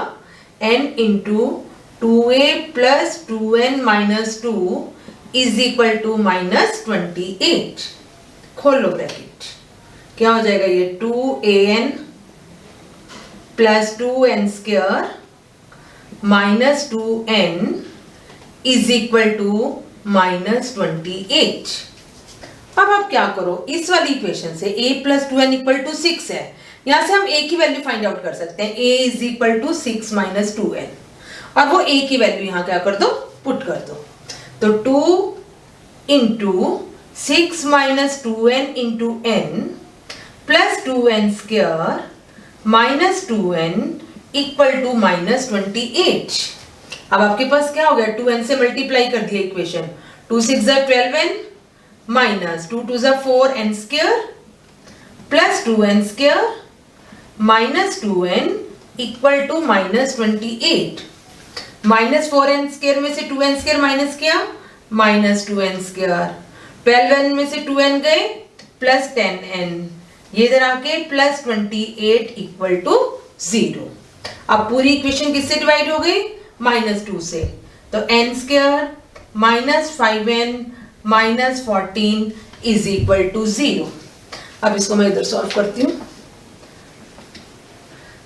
n into 2a plus 2n minus 2 is equal to minus 28. खोल लो ब्रैकेट, क्या हो जाएगा ये? 2an plus 2n square minus 2n is equal to minus 28. अब आप क्या करो, इस वाली इक्वेशन से a plus 2n equal to 6 है, यहां से हम a की वैल्यू फाइंड आउट कर सकते हैं. a is equal to 6 minus 2n, और वो a की वैल्यू यहां क्या कर दो? पुट कर दो. तो 2 into 6 minus 2n into n plus 2n square minus 2n equal to minus 28. अब आपके पास क्या हो गया? 2n से मल्टीप्लाई कर दिया equation, 2 6 12n minus 2 2 4n square plus 2n square minus 2n equal to minus 28. -4n² में से 2n² माइनस किया, -2n²। 12n में से 2n गए, +10n। ये इधर आके +28 इक्वल टू 0। अब पूरी इक्वेशन किससे डिवाइड हो गई? -2 से। तो n² -5n -14 is equal to 0। अब इसको मैं इधर सॉल्व करती हूँ।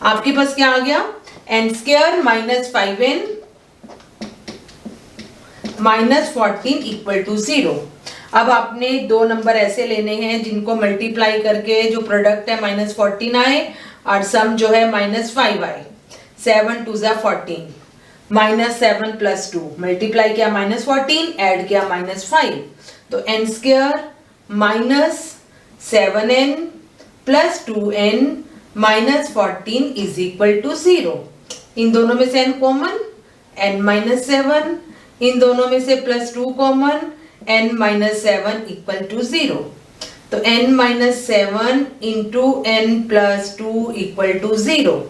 आपके पास क्या आ गया? n² -5n -14 equal to 0। अब आपने दो नंबर ऐसे लेने हैं जिनको मल्टीप्लाई करके जो प्रोडक्ट है -14 आए और सम जो है -5 आए। 7 2 ज़ा 14, -7 + 2 मल्टीप्लाई किया -14, ऐड किया -5, तो n² -7n + 2n -14 is equal to 0। इन दोनों में से n कॉमन, n-7, इन दोनों में से +2 कॉमन, n-7 इक्वल टू 0। तो n-7 into n + 2 equal to 0।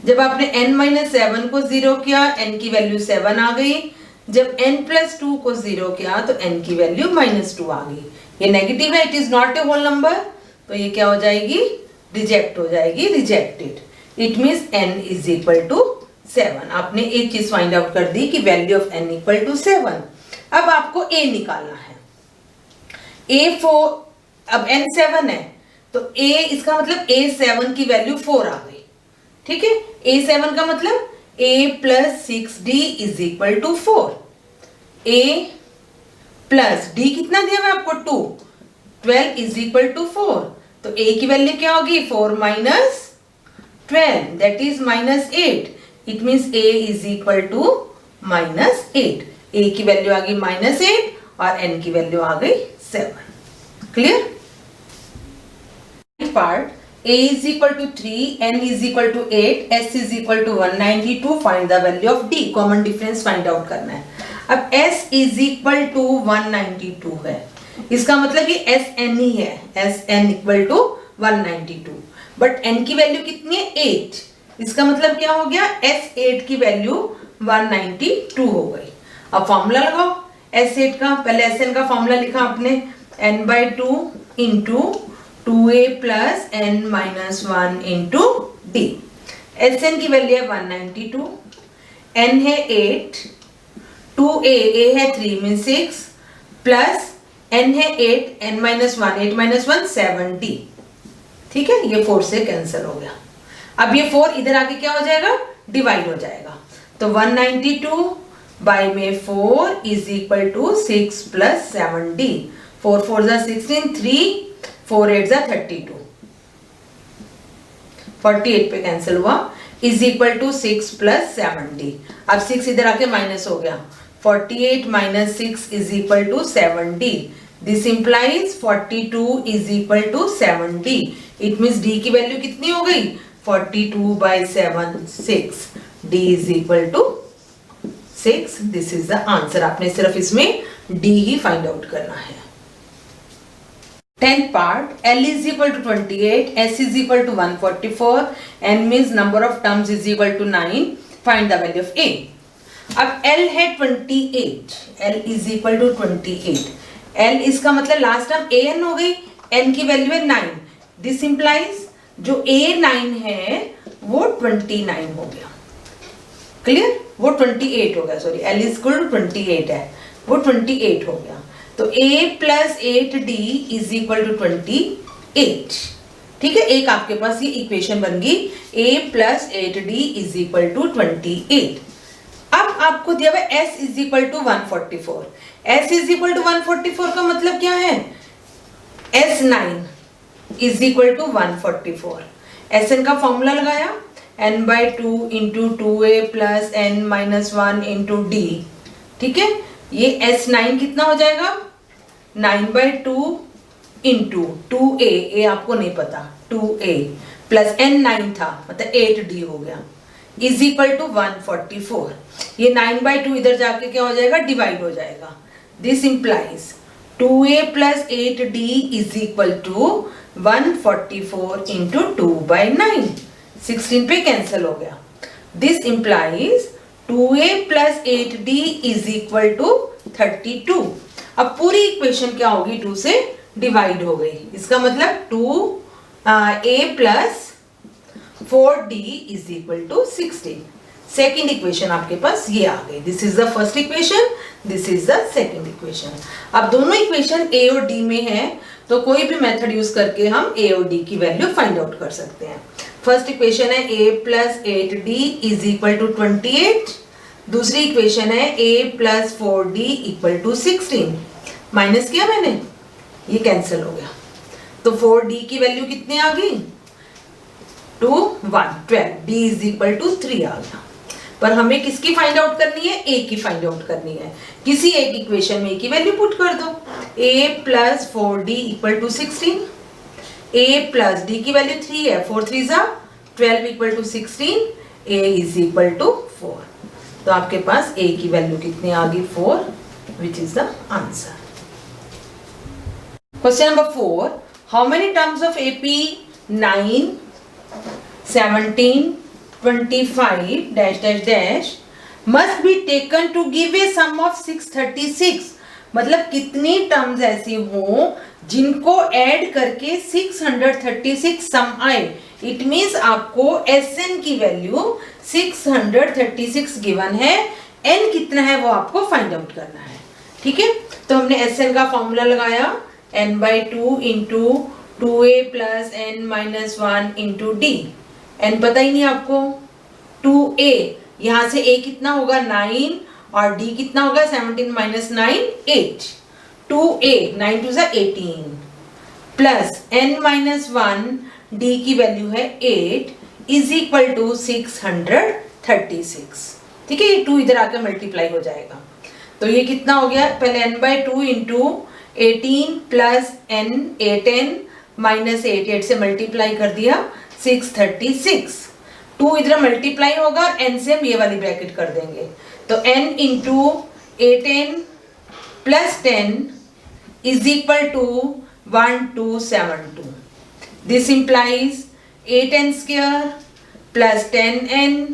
जब आपने n-7 को 0 किया, n की वैल्यू 7 आ गई। जब n + 2 को 0 किया तो n की वैल्यू -2 आ गई। ये नेगेटिव है, it is not a whole number, तो ये क्या हो जाएगी? रिजेक्ट हो जाएगी, rejected. It means n is equal to 7। आपने एक चीज फाइंड आउट कर दी कि value of n equal to 7। अब आपको a निकालना है। a4, अब n 7 है तो a, इसका मतलब a7 की वैल्यू 4 आ गई। ठीक है, a7 का मतलब a + 6d is equal to 4। a plus d कितना दिया हुआ आपको? 2, 12 इज इक्वल टू 4। तो a की वैल्यू क्या होगी? 4 - 12 that is -8। It means a is equal to -8। a की वैल्यू आ गई -8 और n की वैल्यू आ गई 7। Clear? Part a is equal to 3, n is equal to 8, s is equal to 192. Find the value of d. Common difference find out करना है। अब s is equal to 192 है, इसका मतलब ये sn ही है। sn equal to 192, but n की value कितनी है? 8। इसका मतलब क्या हो गया? s8 की वैल्यू 192 हो गई। अब फॉर्मूला लगाओ s8 का। पहले sn का फॉर्मूला लिखा आपने, n/2 into 2a + n-1 into d। sn की वैल्यू है 192, n है 8, 2a, a है 3 मीन्स 6, प्लस n है 8, n-1, 8 - 1 7d। ठीक है, ये 4 से कैंसिल हो गया। अब ये 4 इधर आके क्या हो जाएगा? डिवाइड हो जाएगा। तो 192 बाय में 4 इज इक्वल टू 6 + 7d। 4 4 ज़ा 16, 3 4 8 ज़ा 32, 48 पे कैंसिल हुआ, इज इक्वल टू 6 + 7d। अब 6 इधर आके माइनस हो गया, 48 - 6 is equal to 7d। This implies 42 is equal to 7d। It means d की वैल्यू कितनी हो गई? 42/7 6, d is equal to 6। This is the answer. आपने सिर्फ इसमें d ही फाइंड आउट करना है। 10th part, L is equal to 28, S is equal to 144, N means number of terms is equal to 9. Find the value of A. अब L है 28, L is equal to 28. L इसका मतलब last term AN हो गई, N की value है 9. This implies जो A9 है वो 29 हो गया। क्लियर? वो 28 हो गया, sorry L is equal to 28 है, वो 28 हो गया। तो a + 8d is equal to 28। ठीक है, एक आपके पास ये इक्वेशन बन गई, a + 8d is equal to 28। अब आपको दिया हुआ s is equal to 144। s is equal to 144 का मतलब क्या है? s9 is equal to 144। sn का फॉर्मूला लगाया, n/2 into 2a + n-1 into d। ठीक है, ये S9 कितना हो जाएगा? 9/2 इंटू 2a, a आपको नहीं पता, 2a प्लस n9 था मतलब 8d हो गया, इज इक्वल टू 144। ये 9/2 इधर जाके क्या हो जाएगा? डिवाइड हो जाएगा। This implies 2a + 8d is equal to 144 into 2/9। 16 पे कैंसिल हो गया। This implies 2a plus 8d is equal to 32। अब पूरी इक्वेशन क्या होगी, 2 से डिवाइड हो गई, इसका मतलब 2a plus 4d is equal to 16। Second equation आपके पास ये आ गई। This is the first equation, this is the second equation. अब दोनों इक्वेशन a और d में है, तो कोई भी मेथड यूज करके हम a और d की वैल्यू फाइंड आउट कर सकते हैं। फर्स्ट इक्वेशन है a plus 8d is equal to 28। दूसरी इक्वेशन है a plus 4d equal to 16। Minus किया मैंने, ये कैंसिल हो गया, तो 4d की वैल्यू कितनी आ गई, 2 1 12, d इज इक्वल टू 3 आ गया। पर हमें किसकी फाइंड आउट करनी है, a की फाइंड आउट करनी है। किसी एक इक्वेशन में a की वैल्यू पुट कर दो, a plus 4d equal to 16, a plus d की वैल्यू 3 है, 4 3 जा 12 equal to 16, a is equal to 4। तो आपके पास a की वैल्यू कितनी आ गई, 4, which is the answer. Question number 4, how many terms of AP 9 17 25 dash dash dash must be taken to give a sum of 636। मतलब कितनी terms ऐसी हो जिनको ऐड करके 636 सम आए। इट मींस आपको SN की वैल्यू 636 गिवन है, N कितना है वो आपको फाइंड आउट करना है। ठीक है, तो हमने SN का फॉर्मूला लगाया, n/2 into 2a plus n minus 1 into d। n पता ही नहीं आपको, 2a, यहां से a कितना होगा 9 और d कितना होगा 17 माइनस 9 8। 2a 9 2 सा 18 प्लस n माइनस 1 d की वैल्यू है 8 इज इक्वल टू 636। ठीक है, ये 2 इधर आकर मल्टीप्लाई हो जाएगा, तो ये कितना हो गया, पहले n/2 into 18 plus n 8n minus 8 से मल्टीप्लाई कर दिया 636। 2 इधर मल्टीप्लाई होगा, n से हम ये वाली ब्रैकेट कर देंगे, तो n into 8n plus 10 is equal to 1272। This implies 8n square plus 10n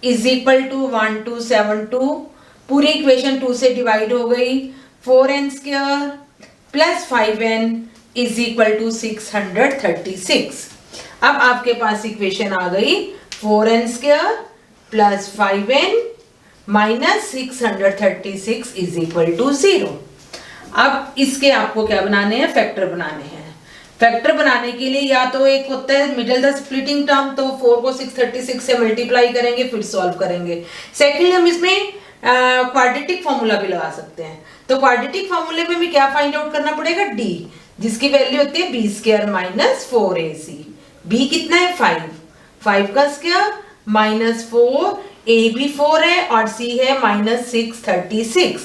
is equal to 1272। पूरी इक्वेशन 2 से डिवाइड हो गई, 4n square plus 5n is equal to 636। अब आपके पास इक्वेशन आ गई 4n square plus 5n minus 636 is equal to 0। अब इसके आपको क्या बनाने हैं, फैक्टर बनाने हैं। फैक्टर बनाने के लिए या तो एक होता है मिडिल द स्प्लिटिंग टर्म, तो 4 को 636 से मल्टीप्लाई करेंगे फिर सॉल्व करेंगे। सेकेंडली हम इसमें क्वाड्रेटिक फॉर्मूला भी लगा सकते हैं, तो क्वाड्रेटिक फॉर्मूले में भी क्या फाइंड आउट करना पड़ेगा, d, जिसकी वैल्यू होती है b square minus 4ac। b कितना है 5 का स्क्वायर माइनस 4, a भी 4 है और c है minus 636।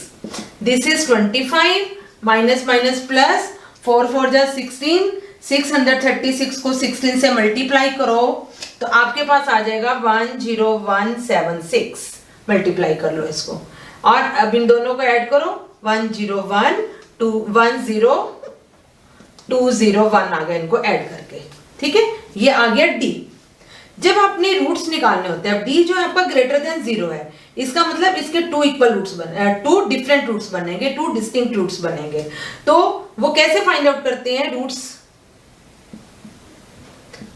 This is 25 minus minus plus 4 4 जा 16, 636 को 16 से मल्टीप्लाई करो तो आपके पास आ जाएगा 10176। मल्टीप्लाई कर लो इसको और अब इन दोनों को ऐड करो, 101210201 आ गया इनको ऐड करके। ठीक है, ये आ गया d। जब आपने रूट्स निकालने होते हैं, d जो है आपका ग्रेटर देन 0 है, इसका मतलब इसके 2 इक्वल रूट्स बने, 2 डिफरेंट रूट्स बनेंगे, 2 डिस्टिंक्ट रूट्स बनेंगे। तो वो कैसे फाइंड आउट करते हैं, roots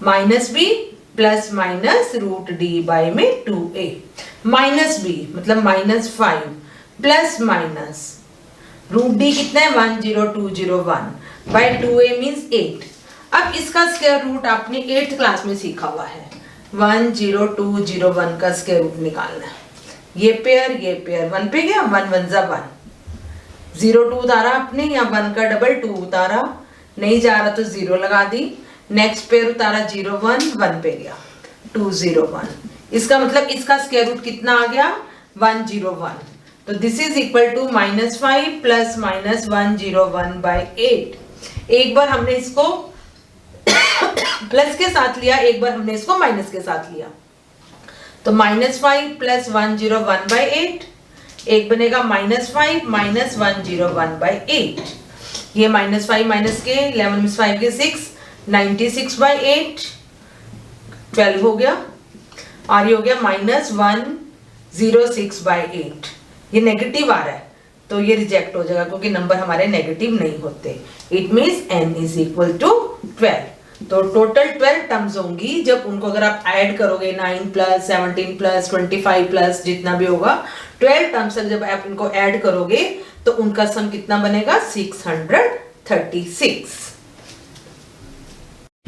minus b plus minus root d by में 2a, माइनस b मतलब minus 5 plus minus root d कितना है 10201 बाई 2a मीन्स 8। अब इसका स्क्वायर रूट आपने 8th क्लास में सीखा हुआ है, 10201 का स्क्वायर रूट निकालना है। ये पेयर 1 पे गया, 1 1 जा 1, 0 2 उतारा आपने, या 1 का डबल 2 उतारा, नहीं जा रहा तो 0 लगा दी, नेक्स्ट पेयर उतारा 0 1 1 पे गया 201। इसका मतलब इसका स्क्वायर रूट कितना आ गया 101। तो this is equal to -5 plus minus 101 by 8। एक बार हमने इसको प्लस के साथ लिया, एक बार हमने इसको माइनस के साथ लिया, तो -5 प्लस 101 बाई 8, एक बनेगा -5 माइनस 101 बाई 8। ये -5 माइनस के 11 5 के 6, 96 बाई 8 12 हो गया, और ये हो गया 0.06/8। ये नेगेटिव आ रहा है तो ये रिजेक्ट हो जाएगा क्योंकि नंबर हमारे नेगेटिव नहीं होते। It means n is equal to 12। तो टोटल 12 टर्म्स होंगी। जब उनको अगर आप ऐड करोगे 9 प्लस 17 प्लस 25 प्लस जितना भी होगा 12 टर्म्स जब आप इनको ऐड करोगे तो उनका सम कितना बनेगा 636।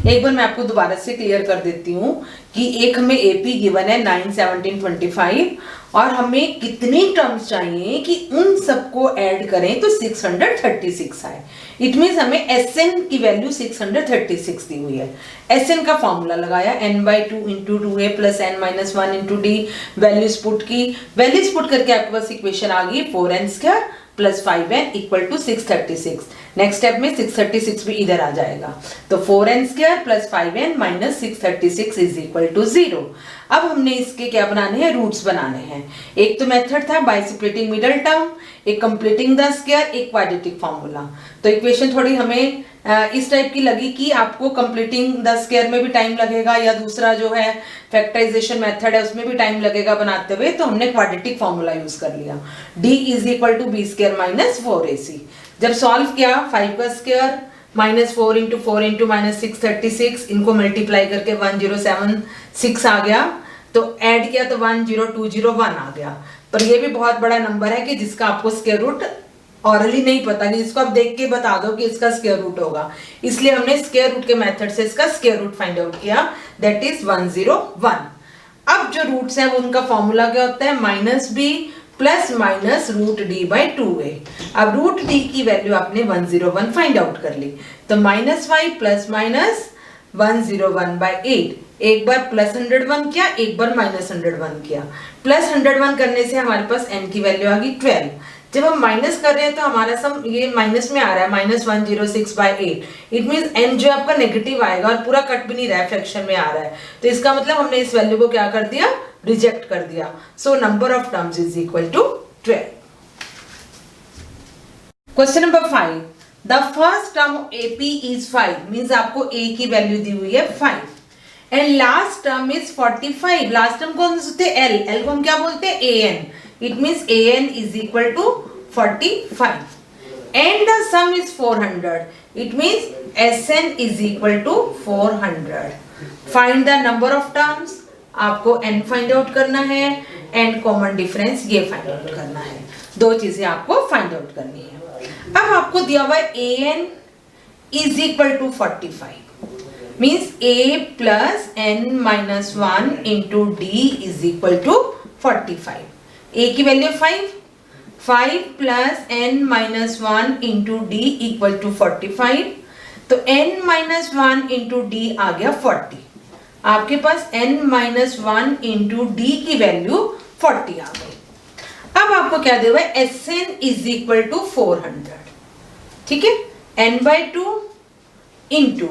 एक बार मैं आपको दोबारा से क्लियर कर देती हूँ कि एक हमें एपी गिवन है 9, 17, 25 और हमें कितनी टर्म्स चाहिए कि उन सबको ऐड करें तो 636 आए। इट मीन्स हमें एसएन की वैल्यू 636 दी हुई है। एसएन का फॉर्मूला लगाया n/2 into 2a plus n-1 into D. Values put की, वैल्यूज पुट करके आपके पास इक्वेशन आ गई 4n² plus 5n equal to 636। Next step में 636 भी इधर आ जाएगा तो 4n² plus 5n minus 636 is equal to 0। अब हमने इसके क्या बनाने हैं, रूट्स बनाने हैं। एक तो मेथड था बाय स्प्लिटिंग मिडल टर्म, एक कंप्लीटिंग द स्क्वायर, एक क्वाड्रेटिक फॉर्मूला। तो इक्वेशन थोड़ी हमें इस टाइप की लगी कि आपको कंप्लीटिंग द स्क्वायर में भी टाइम लगेगा या दूसरा जो है फैक्टराइजेशन मेथड है उसमें भी टाइम लगेगा बनाते हुए, तो हमने क्वाड्रेटिक फॉर्मूला यूज कर लिया। d is equal to b² minus 4ac। जब सॉल्व किया 5 का square minus 4 into 4 into minus 636, इनको मल्टीप्लाई करके 1076 आ गया। तो ऐड किया तो 10201 आ गया। पर ये भी बहुत बड़ा नंबर है कि जिसका आपको स्क्वायर रूट ऑरली नहीं पता, कि जिसको आप देख के बता दो कि इसका स्क्वायर रूट होगा। इसलिए हमने स्क्वायर रूट के मेथड से इसका स्क्वायर रूट फाइंड आउट किया, दैट इज 101। अब जो रूट्स है वो उनका फॉर्मूला क्या होता है, minus B plus minus root D by 2a। अब रूट डी की वैल्यू आपने 101 फाइंड आउट कर ली, तो -5 प्लस माइनस 101/8। एक बार प्लस 101 किया, एक बार माइनस 101 किया। प्लस 101 करने से हमारे पास n की वैल्यू आ गई 12। जब हम माइनस कर रहे हैं तो हमारा सम ये माइनस में आ रहा है, -106/8। इट मीन्स n जो आपका नेगेटिव आएगा और पूरा कट भी नहीं रहा है, फ्रैक्शन में आ रहा है, तो इसका मतलब हमने इस वैल्यू को क्या कर दिया, रिजेक्ट कर दिया। So number of terms is equal to 12। Question number 5, the first term AP is 5, means आपको a की वैल्यू दी हुई है 5 and last term is 45। Last term कौन सा होते हैं, l को हम क्या बोलते हैं, an। It means an is equal to 45 and the sum is 400। It means Sn is equal to 400। Find the number of terms, आपको n फाइंड आउट करना है एंड कॉमन डिफरेंस ये फाइंड आउट करना है। दो चीजें आपको फाइंड आउट करनी है। अब आपको दिया हुआ है an is equal to 45 means a plus n-1 into D is equal to 45। a की value 5 plus n-1 into D equal to 45। तो n-1 इंटू डी आ गया 40। आपके पास n-1 इंटू डी की वैल्यू 40 आ गई। अब आपको क्या दिया हुआ है, Sn इज इक्वल टू 400। ठीक है, n/2 into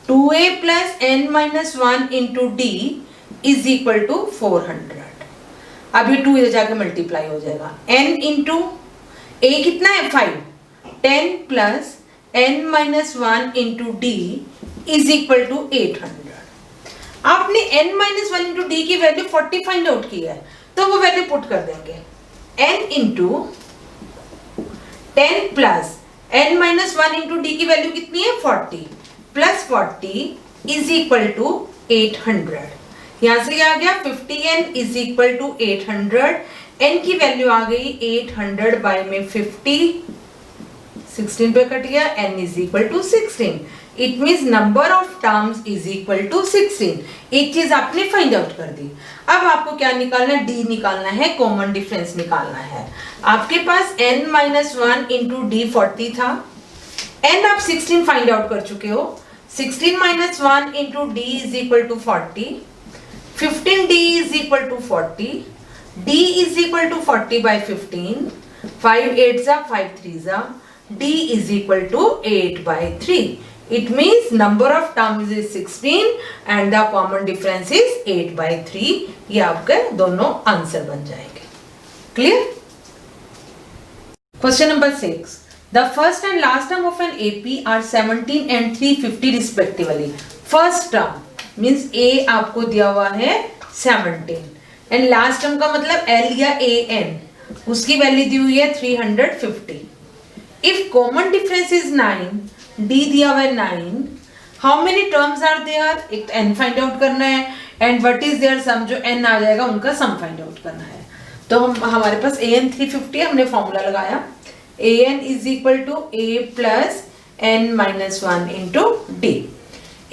2a plus n-1 into D is equal to 400। अब ये 2 इधर जाके मल्टीप्लाई हो जाएगा, n इंटू a कितना है 5, 10 plus n-1 into D is equal to 800। आपने n-1 इंटू डी की वैल्यू 40 फाइंड आउट की है, तो वो वैल्यू पुट कर देंगे। n into 10 plus n-1 into D की वैल्यू कितनी है 40 प्लस 40 इज इक्वल टू 800। यहां से आ गया 50n is equal to 800। n की वैल्यू आ गई 800 बाय में 50, 16 पे कट गया, n is equal to 16। It means number of terms is equal to 16। एक चीज आपने फाइंड आउट कर दी। अब आपको क्या निकालना है, d निकालना है, कॉमन डिफरेंस निकालना है। आपके पास n-1 इंटू डी 40 था, n आप 16 फाइंड आउट कर चुके हो। 16 minus 1 into D is equal to 40, 15d is equal to 40, d is equal to 40 by 15, 5 8 जा 5 3 जा, d is equal to 8 by 3। It means number of terms is 16 and the common difference is 8 by 3। ये आपके दोनों answer बन जाएंगे। Clear? Question number 6, the first and last term of an AP are 17 and 350 respectively। First term means a आपको दिया हुआ है 17, and last term का मतलब एल या ए एन, उसकी वैल्यू दी हुई है 350। If common difference is 9, D दिया हुआ है 9, how many terms are there, एक एन फाइंड आउट करना है, and what is there sum, जो एन आ जाएगा उनका सम फाइंड आउट करना है। तो हम हमारे पास ए एन 350 है, हमने फॉर्मूला लगाया A N is equal to A plus N minus 1 into D.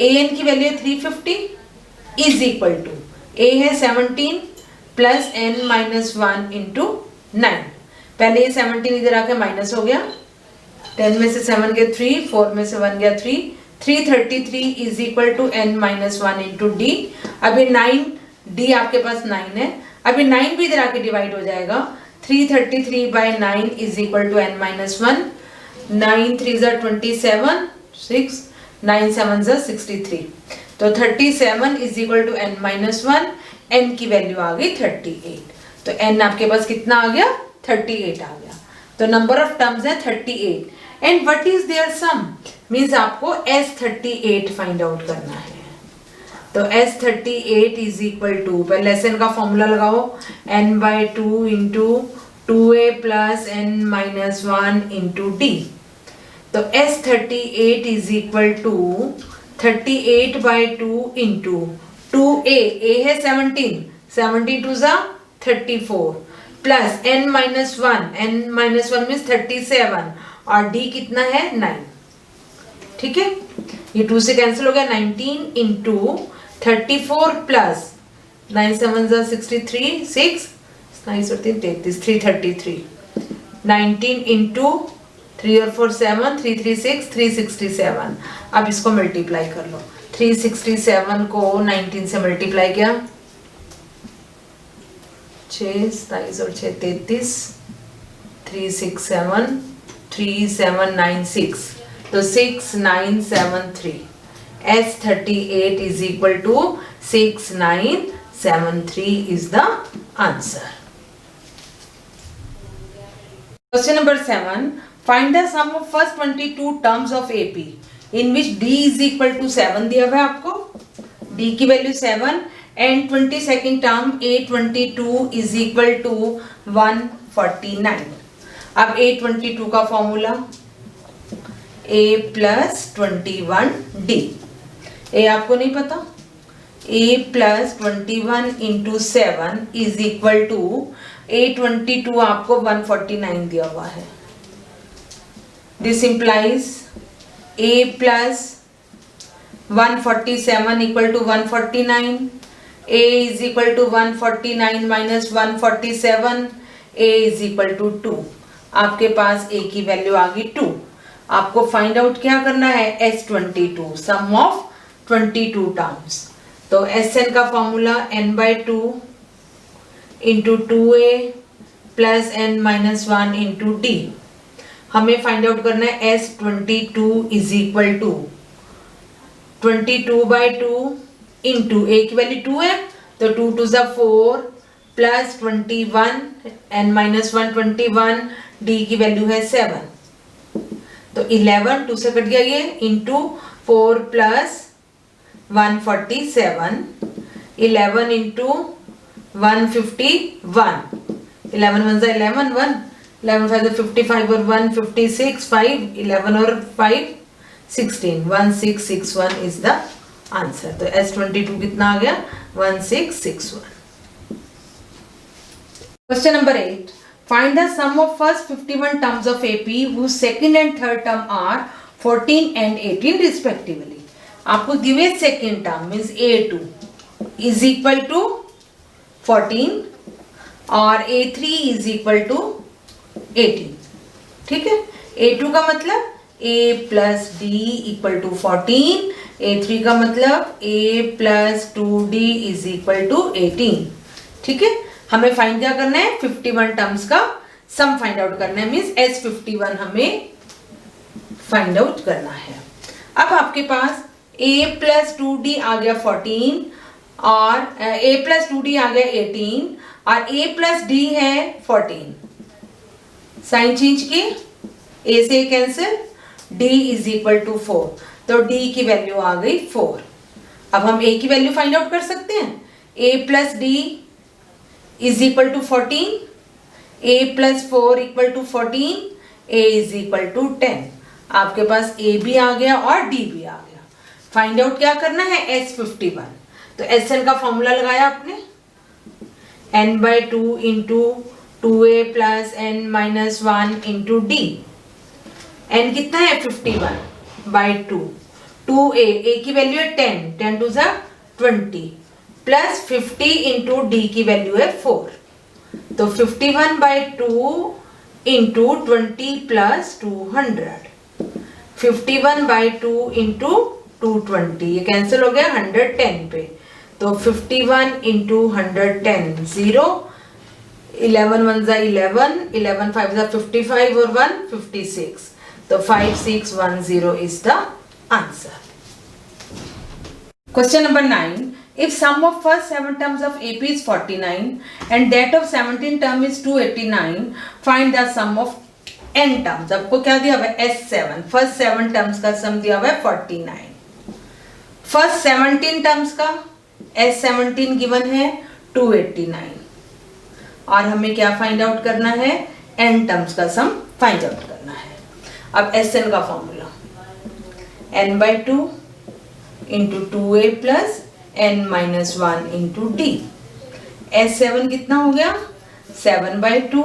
A N की वैल्यू है 350 इज इक्वल टू ए है 17 प्लस एन माइनस 1 इंटू 9। पहले ये 17 इधर आके माइनस हो गया, 10 में से 7 गया 3, 4 में से 1 गया 3, 333 is equal to N minus 1 into D. अभी 9, डी आपके पास 9 है, अभी 9 भी इधर आके डिवाइड हो जाएगा, 333 by 9 is equal to N minus 1, 9 3 ज़ा 27, 6 9 7 ज़ा 63, तो 37 is equal to N minus 1, N की वैल्यू आ गई 38। तो एन आपके पास कितना आ गया, 38 आ गया। तो नंबर ऑफ टर्म्स है 38 and what is there sum, means आपको S38 फाइंड आउट करना है। तो S38 इज इक्वल टू, पहले एन का फॉर्मूला लगाओ, n by 2 into 2a plus N minus 1 into d. तो S38 is equal to 38 by 2 into 2a, a है 17, 17 2 ज़ा 34 plus n minus 1, n minus 1 means 37 और d कितना है 9। ठीक है, ये 2 से कैंसिल हो गया, 19 इंटू 34 प्लस 9 7 ज़ा 63, 6 9 और 3 33, 333, 19 इंटू 3 और 4 7, 336, 367। अब इसको मल्टीप्लाई कर लो, 367 को 19 से मल्टीप्लाई किया, 6 27 और 6 33, 367 3796, तो 6973। S38 is equal to 6973 is the answer. Question number 7. Find the sum of first 22 terms of AP in which D is equal to 7 दिया हुआ है आपको, D की value 7 and 22nd term A22 is equal to 149। अब A22 का formula A plus 21D, ए आपको नहीं पता, a plus 21 into 7 is equal to A22 आपको 149 दिया हुआ है। This implies a plus 147 equal to 149, a is equal to 149 minus 147, a is equal to 2। आपके पास a की वैल्यू आ गई 2। आपको फाइंड आउट क्या करना है, S22 सम ऑफ 22 टर्म्स। तो Sn का formula n by 2 into 2a plus n minus 1 into d. हमें फाइंड आउट करना है S22 is equal to 22 by 2 into a की वैल्यू 2 है, तो 2 2 ज़ा 4 प्लस 21 n माइनस 1 21, d की वैल्यू है 7, तो 11 2 से कट गया ये, इंटू 4 प्लस 147, 11 इंटू 151, 11 1 ज़ा 11 1, 11 5 ज़ा 55 और 1 56, 5 11 और 5 16, 1661 इज द आंसर। तो S22 कितना आ गया, 1661। Question number 8. Find the sum of first 51 terms of AP whose second and third term are 14 and 18 respectively. आपको दिए second term means A2 is equal to 14 और A3 इज इक्वल टू 18। ठीक है, A2 का मतलब A plus d equal to 14, A3 का मतलब A plus 2D is equal to 18। ठीक है, हमें फाइंड क्या करना है, 51 टर्म्स का सम फाइंड आउट करना है, मीन्स S51 हमें फाइंड आउट करना है। अब आपके पास a प्लस 2d आ गया 14 और a प्लस 2d आ गया 18 और a प्लस d है 14। साइन चेंज किए, a से cancel, d is equal to 4, तो d की वैल्यू आ गई 4। अब हम a की वैल्यू फाइंड आउट कर सकते हैं, a plus d is equal to 14, a plus 4 equal to 14, a is equal to 10। आपके पास a भी आ गया और d भी आ गया। फाइंड आउट क्या करना है, S51। तो Sn का फॉर्मूला लगाया आपने, n/2 into 2a plus n minus 1 into d। n कितना है 51/2, 2a, a की वैल्यू है 10, 10 टू ज़ा 20 प्लस 50 इंटू d की वैल्यू है 4। तो 51/2 इंटू 20 प्लस 200, 51/2 इंटू 220, ये कैंसिल हो गया 110 पे। तो 51 इंटू 110 0, 11 1 ज़ा 11, 11 5 ज़ा 55 और 1 56। तो 5610 is the answer. Question number 9. If sum of first 7 terms of AP is 49 and that of 17 term is 289, find the sum of n terms. आपको क्या दिया हुआ है, S7, फर्स्ट 7 टर्म्स का सम दिया हुआ है 49। फर्स्ट 17 टर्म्स का S17 गिवन है 289 और हमें क्या फाइंड आउट करना है, n टर्म्स का सम फाइंड आउट करना है। अब Sn का formula n/2 into 2a plus n minus 1 into d। S7 कितना हो गया 7/2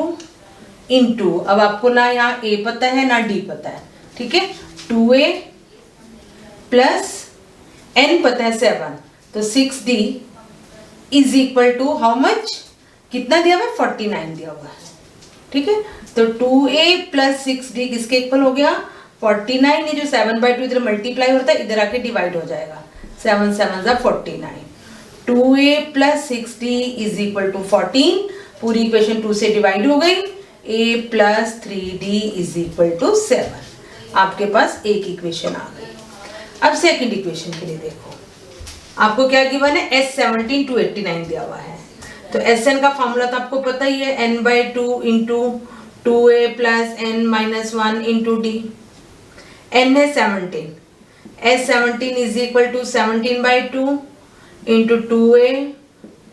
इंटू, अब आपको ना यहाँ a पता है ना d पता है, ठीक है, 2a प्लस n पता है 7, तो 6d is equal to how much, कितना दिया हुआ है 49 दिया हुआ है, ठीक है। तो 2a प्लस 6d किसके इक्वल हो गया 49, ये जो 7/2 इधर मल्टीप्लाई होता है इधर आके डिवाइड हो जाएगा, 7 7 ज़ा 49। 2a plus 6d is equal to 14, पूरी इक्वेशन 2 से डिवाइड हो गई, a plus 3d is equal to 7। आपके पास एक इक्वेशन आ गई। अब सेकंड इक्वेशन के लिए देखो, आपको क्या गिवन है, S17 289 दिया हुआ है। तो Sn का फॉर्मूला तो आपको पता ही है, n/2 into 2a plus n minus 1 into d। n है 17, S17 is equal to 17/2 into 2a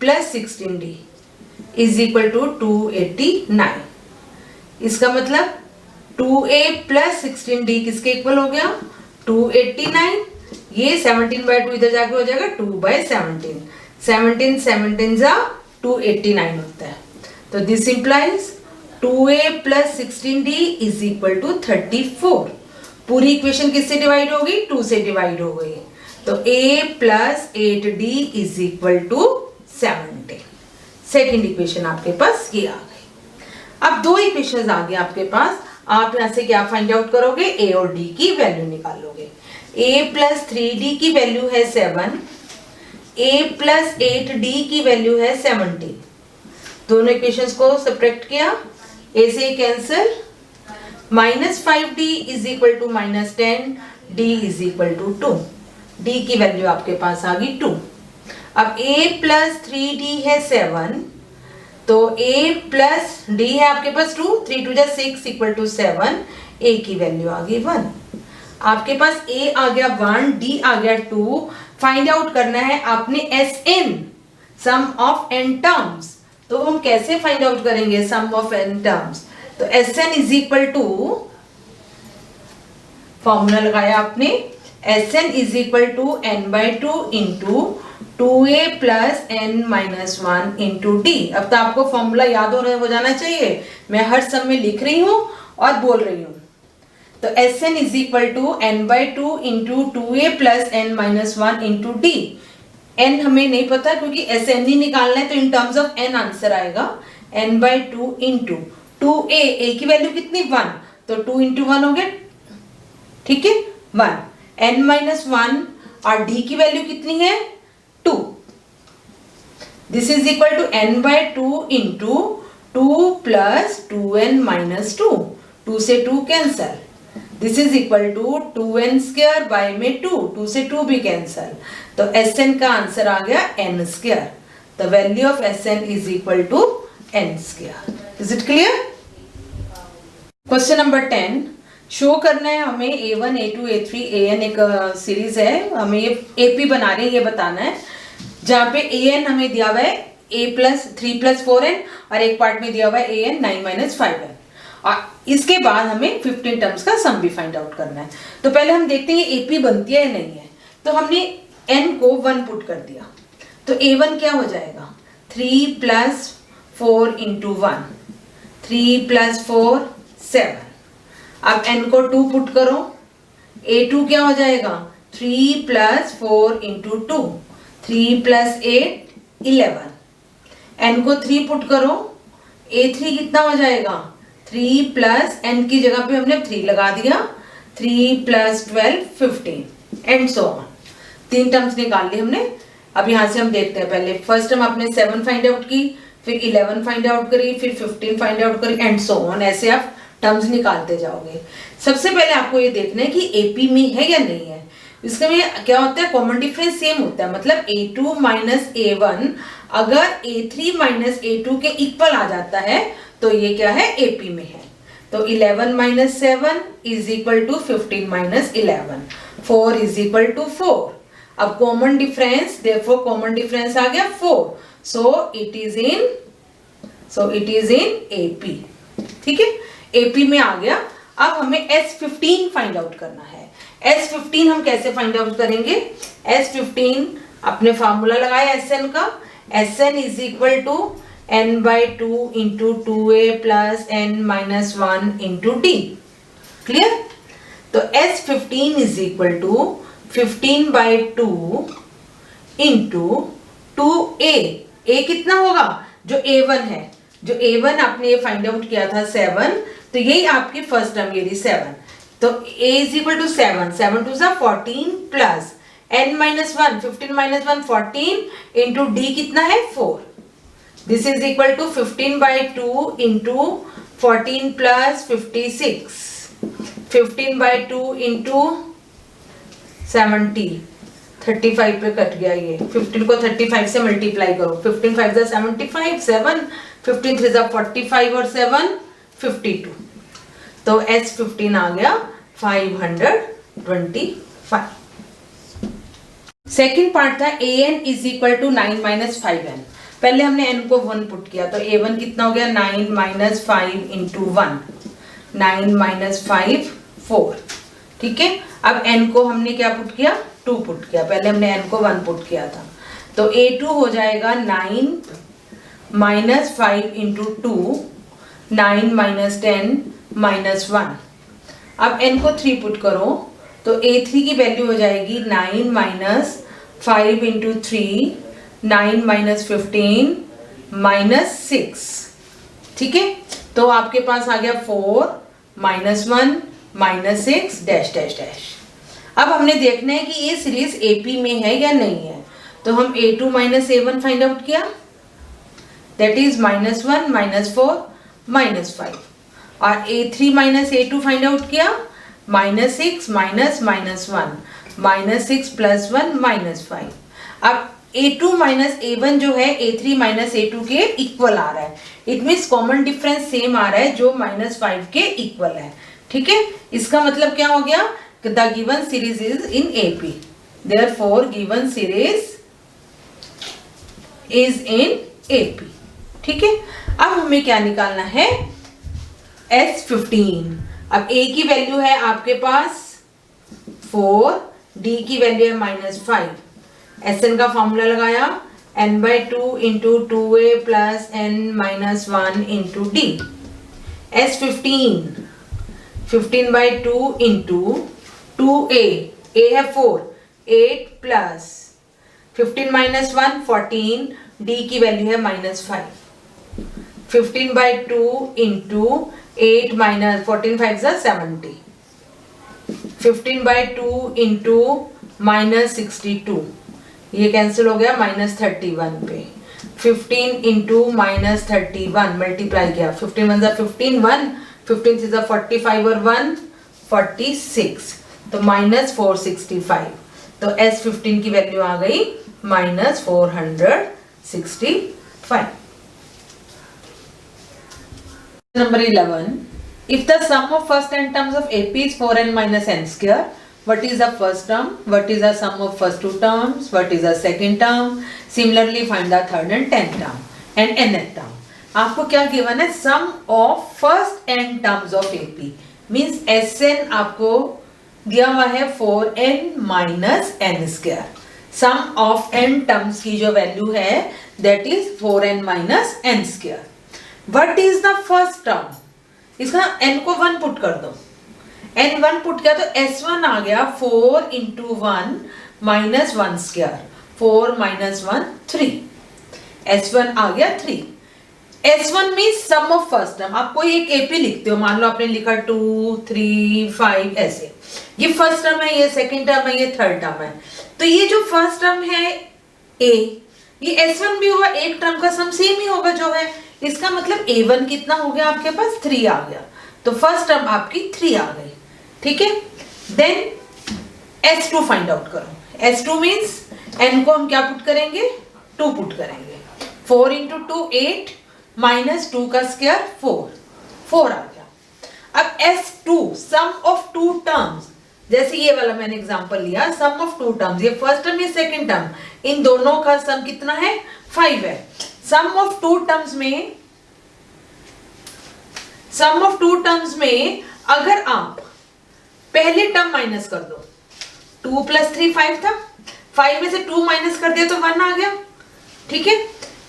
plus 16d is equal to 289। इसका मतलब 2a प्लस 16d किसके इक्वल हो गया 289, ये 17/2 इधर जाके हो जाएगा 2/17, 17 17 जा 289 होता है। तो this implies 2a plus 16d is equal to 34। पूरी इक्वेशन किससे डिवाइड होगी, 2 से डिवाइड हो गई, तो a plus 8d is equal to 70। Second equation आपके पास ये आ गई। अब दो इक्वेशंस आ गए आपके पास, आप यहाँ से क्या फाइंड आउट करोगे, a और d की वैल्यू निकालोगे। a प्लस 3d की वैल्यू है 7, a प्लस 8d की वैल्यू है 17। दोनों इक्वेशंस को सब्ट्रैक्ट किया, a से cancel, -5d is equal to -10, d is equal to 2, d की वैल्यू आपके पास आ गई 2। अब a प्लस 3d है 7, तो a प्लस d है आपके पास 2, 3 2 6 इक्वल टू 7, a की वैल्यू आ गई 1। आपके पास a आ गया 1, d आ गया 2। फाइंड आउट करना है आपने Sn, sum of n terms. तो हम कैसे फाइंड आउट करेंगे सम ऑफ n टर्म्स, तो Sn is equal to, formula लगाया आपने, Sn is equal to n/2 into 2a plus n minus 1 into d। अब तो आपको फॉर्मूला याद हो जाना चाहिए, मैं हर सम में लिख रही हूँ और बोल रही हूँ। तो Sn is equal to n/2 into 2a plus n minus 1 into d। n हमें नहीं पता क्योंकि Sn ही निकालना है, तो in terms of n answer आएगा n/2 इंटू 2a, a की वैल्यू कितनी 1, तो 2 इंटू 1 हो गया, ठीक है 1, n माइनस 1 और d की वैल्यू कितनी है 2। This is equal to n/2 into 2 plus 2n minus 2, 2 से 2 cancel, this is equal to 2n square by में 2, 2 से 2 भी कैंसल, तो Sn का आंसर आ गया n square. The value of Sn is equal to n square. Is it clear? Question number 10, show करना है हमें A1 A2 A3 AN एक सीरीज है, हमें ये AP बना रहे हैं, ये बताना है, जहाँ पे AN हमें दिया हुआ है a प्लस 3 प्लस 4n और एक पार्ट में दिया हुआ है an 9 माइनस 5n। और इसके बाद हमें 15 टर्म्स का सम भी फाइंड आउट करना है। तो पहले हम देखते हैं ये AP बनती है या नहीं है। तो हमने n को 1 पुट कर दिया, तो a1 क्या हो जाएगा 3 प्लस 4 इंटू 1, 3 प्लस 4 7। अब n को 2 पुट करो, a2 क्या हो जाएगा 3 प्लस 4 इंटू 2, 3 प्लस 8 11। n को 3 पुट करो, a3 कितना हो जाएगा 3 प्लस n की जगह पे हमने 3 लगा दिया, 3 plus 12 15 and so on. 3 terms निकाल ली हमने। अब यहाँ से हम देखते हैं, पहले फर्स्ट टर्म आपने 7 फाइंड आउट की, फिर 11 फाइंड आउट करी, फिर 15 फाइंड आउट करी एंड सो ऑन। ऐसे आप टर्म्स निकालते जाओगे। सबसे पहले आपको ये देखना है कि AP में है या नहीं है। इसका में क्या होता है, कॉमन डिफरेंस सेम होता है, मतलब A2 माइनस A1 अगर A3 माइनस A2 के इक्वल आ जाता है तो ये क्या है AP में है। तो 11 minus 7 is equal to 15 minus 11, 4 is equal to 4। अब common difference, therefore common difference आ गया 4, so it is in AP। ठीक है, AP में आ गया। अब हमें S15 फाइंड आउट करना है। S15 हम कैसे फाइंड आउट करेंगे, S15 अपने फार्मूला लगाया Sn का, Sn is equal to n by 2 into 2a plus n minus 1 into d। Clear. तो S15 is equal to 15 by 2 into 2a। a कितना होगा, जो A1 है, जो A1 आपने ये फाइंड आउट किया था 7, तो यही आपकी फर्स्ट टर्म ये 7। तो a is equal to 7, 7 two 14 plus n minus 1, 15 minus 1 14 into d कितना है 4। दिस is equal to 15 by 2 into 14 plus 56, 15 by 2 into 70, 35 पे कट गया ये। 15 को 35 से मल्टीप्लाई करो, 15 5 जा 75, 7 15 3 जा 45 और 7 52। तो S15 आ गया 525। सेकेंड पार्ट था an is equal to 9 minus 5n। पहले हमने n को 1 पुट किया, तो a1 कितना हो गया 9 माइनस 5 इंटू 1, 9 माइनस 5 4। ठीक है, अब n को हमने क्या पुट किया 2 पुट किया। पहले हमने n को 1 पुट किया था, तो a2 हो जाएगा 9 माइनस 5 इंटू 2, 9 माइनस 10 माइनस 1। अब n को 3 पुट करो, तो a3 की वैल्यू हो जाएगी 9 माइनस 5 इंटू 3, 9 माइनस 15 माइनस 6। ठीक है, तो आपके पास आ गया 4 minus 1 minus 6 dash dash dash. अब हमने देखना है कि ये सीरीज AP में है या नहीं है। तो हम A2 minus A1 find out किया, that is minus 1 minus 4 minus 5, और A3 minus A2 find out किया, minus 6 minus minus 1 minus 6 plus 1 minus 5। अब A2 माइनस A1 जो है A3 माइनस A2 के इक्वल आ रहा है। It means common difference same आ रहा है, जो माइनस 5 के इक्वल है। ठीक है, इसका मतलब क्या हो गया, the given series is in AP, therefore given series is in AP। ठीक है, अब हमें क्या निकालना है S15। अब A की वैल्यू है आपके पास 4, D की वैल्यू है माइनस 5। Sn का फॉर्मूला लगाया, n by 2 into 2a plus n minus 1 into d। S15 15 by 2 into 2a, a है 4, 8 प्लस 15 माइनस 1 14, d की वैल्यू है माइनस 5। 15 बाई 2 इंटू 8 माइनस 14 5 जा 70, 15 बाई 2 इंटू माइनस 62, ये कैंसिल हो गया माइनस 31 पे। 15 इंटू माइनस 31 मल्टीप्लाई किया, 15 1 जा 15, 1 15 6 जा 45 और 1 46, तो माइनस 465। तो S15 की वैल्यू आ गई minus 465। Number 11. If the sum of first n terms of AP is 4n minus n square, what is the first term, what is the sum of first two terms, what is the second term, similarly find the third and tenth term and nth term. आपको क्या given है, sum of first N terms of AP means Sn आपको दिया हुआ है 4n minus N square. Sum of n terms की जो value है that is 4n minus N square. What is the first term, इसका n को 1 पुट कर दो, n 1 पुट किया तो S1 आ गया 4 इंटू 1 माइनस 1 स्क्वायर, 4 माइनस 1 3, S1 आ गया 3. S1 means sum of first term. आप कोई एक एपी लिखते हो, मान लो आपने लिखा 2 3 5 ऐसे, ये फर्स्ट टर्म है, ये सेकंड टर्म है, ये थर्ड टर्म है. तो ये जो फर्स्ट टर्म है A, ये S1 भी हुआ, एक टर्म का सम सेम ही होगा जो है. इसका मतलब A1 कितना हो गया आपके पास, 3 आ गया. तो फर्स्ट टर्म आपकी 3 आ गई. ठीक है, देन S2 फाइंड आउट करो. S2 मीन्स n को हम क्या पुट करेंगे, 2 पुट करेंगे. 4 इंटू 2 8 माइनस 2 का स्क्वायर 4 आ गया. अब S2 some of two terms, जैसे ये वाला मैंने एग्जांपल लिया, सम ऑफ टू टर्म्स, ये फर्स्ट टर्म ये सेकंड टर्म, इन दोनों का सम कितना है 5 है. सम ऑफ टू टर्म्स में अगर आप पहले टर्म माइनस कर दो, 2 + 3 5 था, 5 में से 2 माइनस कर दिया तो 1 आ गया. ठीक है,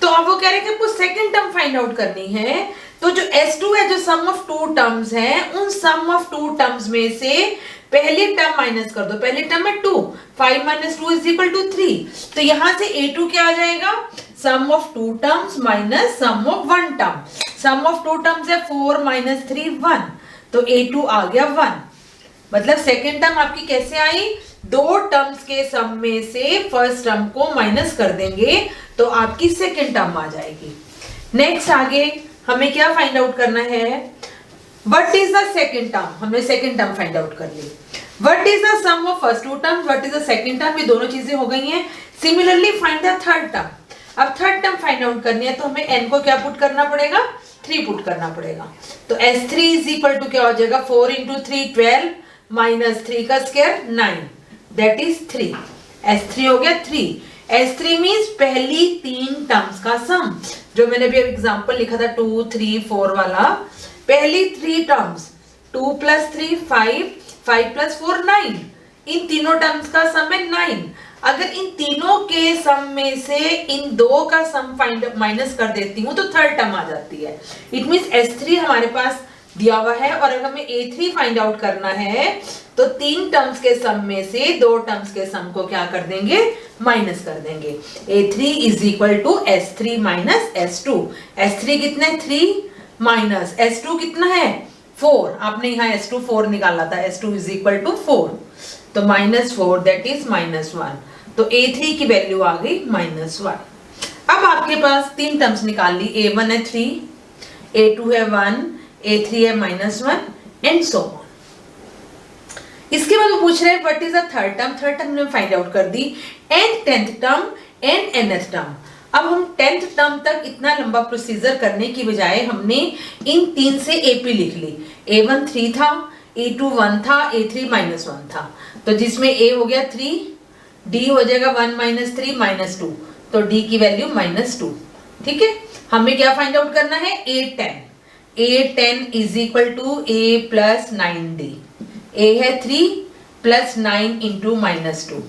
तो अब वो कह रहे हैं कि आपको सेकंड टर्म फाइंड आउट करनी है. तो जो S2 है, जो सम ऑफ टू टर्म्स है, उन सम ऑफ टू टर्म्स में से पहले टर्म माइनस कर दो. पहले टर्म है 2, 5 - 2 = 3. तो यहां से A2 क्या आ जाएगा, sum of two terms minus sum of one term. Sum of two terms है 4 - 3 1, तो A2 आ गया 1. मतलब सेकेंड टर्म आपकी कैसे आई, दो टर्म्स के सम में से फर्स्ट टर्म को माइनस कर देंगे तो आपकी सेकेंड टर्म आ जाएगी. नेक्स्ट आगे हमें क्या फाइंड आउट करना है, what is the second term. हमने सेकेंड टर्म फाइंड आउट कर ली. What is the sum of first two terms, what is the second term, ये दोनों चीजें हो गई हैं. Similarly find the third term. अब थर्ड टर्म फाइंड आउट करनी है तो हमें n को क्या पुट करना पड़ेगा, 3 पुट करना पड़ेगा. तो S3 = क्या हो जाएगा, 4 इंटू 3 12 माइनस 3 का स्क्वायर 9, दैट इज 3. S3 हो गया 3. S3 मीन्स पहली 3 टर्म्स का सम, जो मैंने भी एग्जांपल लिखा था 2 3 4 वाला. पहली 3 टर्म्स 2 + 3 5, 5 + 4 9, इन तीनों टर्म्स का सम है 9. अगर इन तीनों के सम में से इन दो का सम माइनस कर देती हूँ तो थर्ड टर्म आ जाती है. इट मीन्स S3 हमारे पास दिया हुआ है और अगर हमें A3 फाइंड आउट करना है तो 3 टर्म्स के सम में से 2 टर्म्स के सम को क्या कर देंगे, माइनस कर देंगे. A3 = S3 minus S2. S3 कितना है 3 माइनस S2 कितना है 4. आपने यहाँ S2 4 निकाला था, S2 = 4, तो -4 दैट इज -1. तो A3 की वैल्यू आ गई -1. अब आपके पास 3 टर्म्स निकाल ली, A1 है 3, A2 है 1, A3 है -1 एंड सो ऑन. इसके बाद वो पूछ रहे हैं what is the third term. Third term हमने फाइंड आउट कर दी, and tenth term and nth term. अब हम 10th टर्म तक इतना लंबा प्रोसीजर करने की बजाय हमने इन 3 से AP लिख ली. A1 3 था, A2 1 था, A3 -1 था. तो जिसमें A हो गया 3, D हो जाएगा 1 - 3 -2, तो D की वैल्यू -2. ठीक है, हमें क्या फाइंड आउट करना है, A10. A10 = A + 9D. A है 3 + 9 × -2,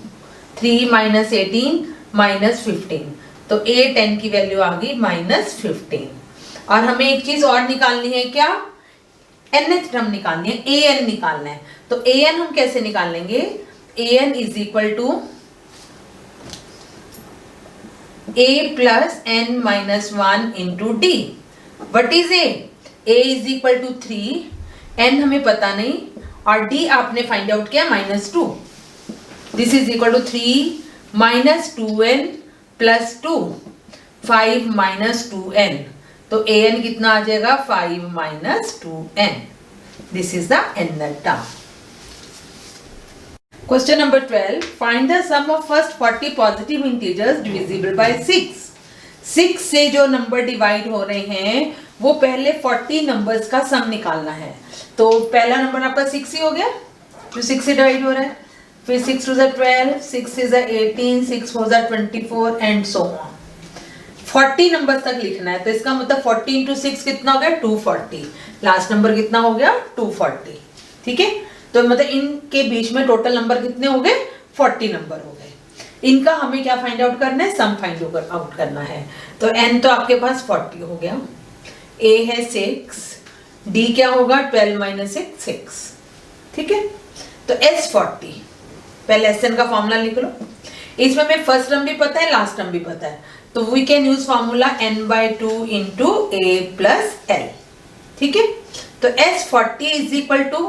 3 - 18 -15, तो A10 की वैल्यू आ गई -15. और हमें एक चीज और निकालनी है, क्या, nth टर्म निकालनी है, an निकालना है. तो an हम कैसे निकालेंगे, an = A + n - 1 × D. What is A? A = 3, n हमें पता नहीं और D आपने फाइंड आउट किया -2. This is equal to 3 - 2n + 2, 5 - 2n. तो an कितना आ जाएगा, 5 - 2n. This is the nth term. Question number 12, find the sum of first 40 positive integers divisible by 6. 6 से जो नंबर डिवाइड हो रहे हैं वो पहले 40 नंबर्स का सम निकालना है. तो पहला नंबर आपका 6 ही हो गया जो 6 से डिवाइड हो रहा है. फिर 6 टू ज़ा 12, 6 इज 18, 6 4 ज़ा 24 एंड सो ऑन। 40 नंबर तक लिखना है, तो इसका मतलब 40 इंटू 6 कितना हो गया 240। लास्ट नंबर कितना हो गया 240। ठीक है, तो मतलब इनके बीच में टोटल नंबर कितने हो गए 40 नंबर हो गए। इनका हमें क्या फाइंड आउट करना है, सम फाइंड आउट करना है। तो n तो आपके पास 40 हो गया, a है 6, d क्या होगा 12 माइनस 6। ठीक है, तो S40, पहले SN का फॉर्मूला लिख लो। इसमें हमें फर्स्ट टर्म भी पता है, लास्ट टर्म भी पता है, तो we can use formula n/2 into a plus l। ठीक है, तो S40 is equal to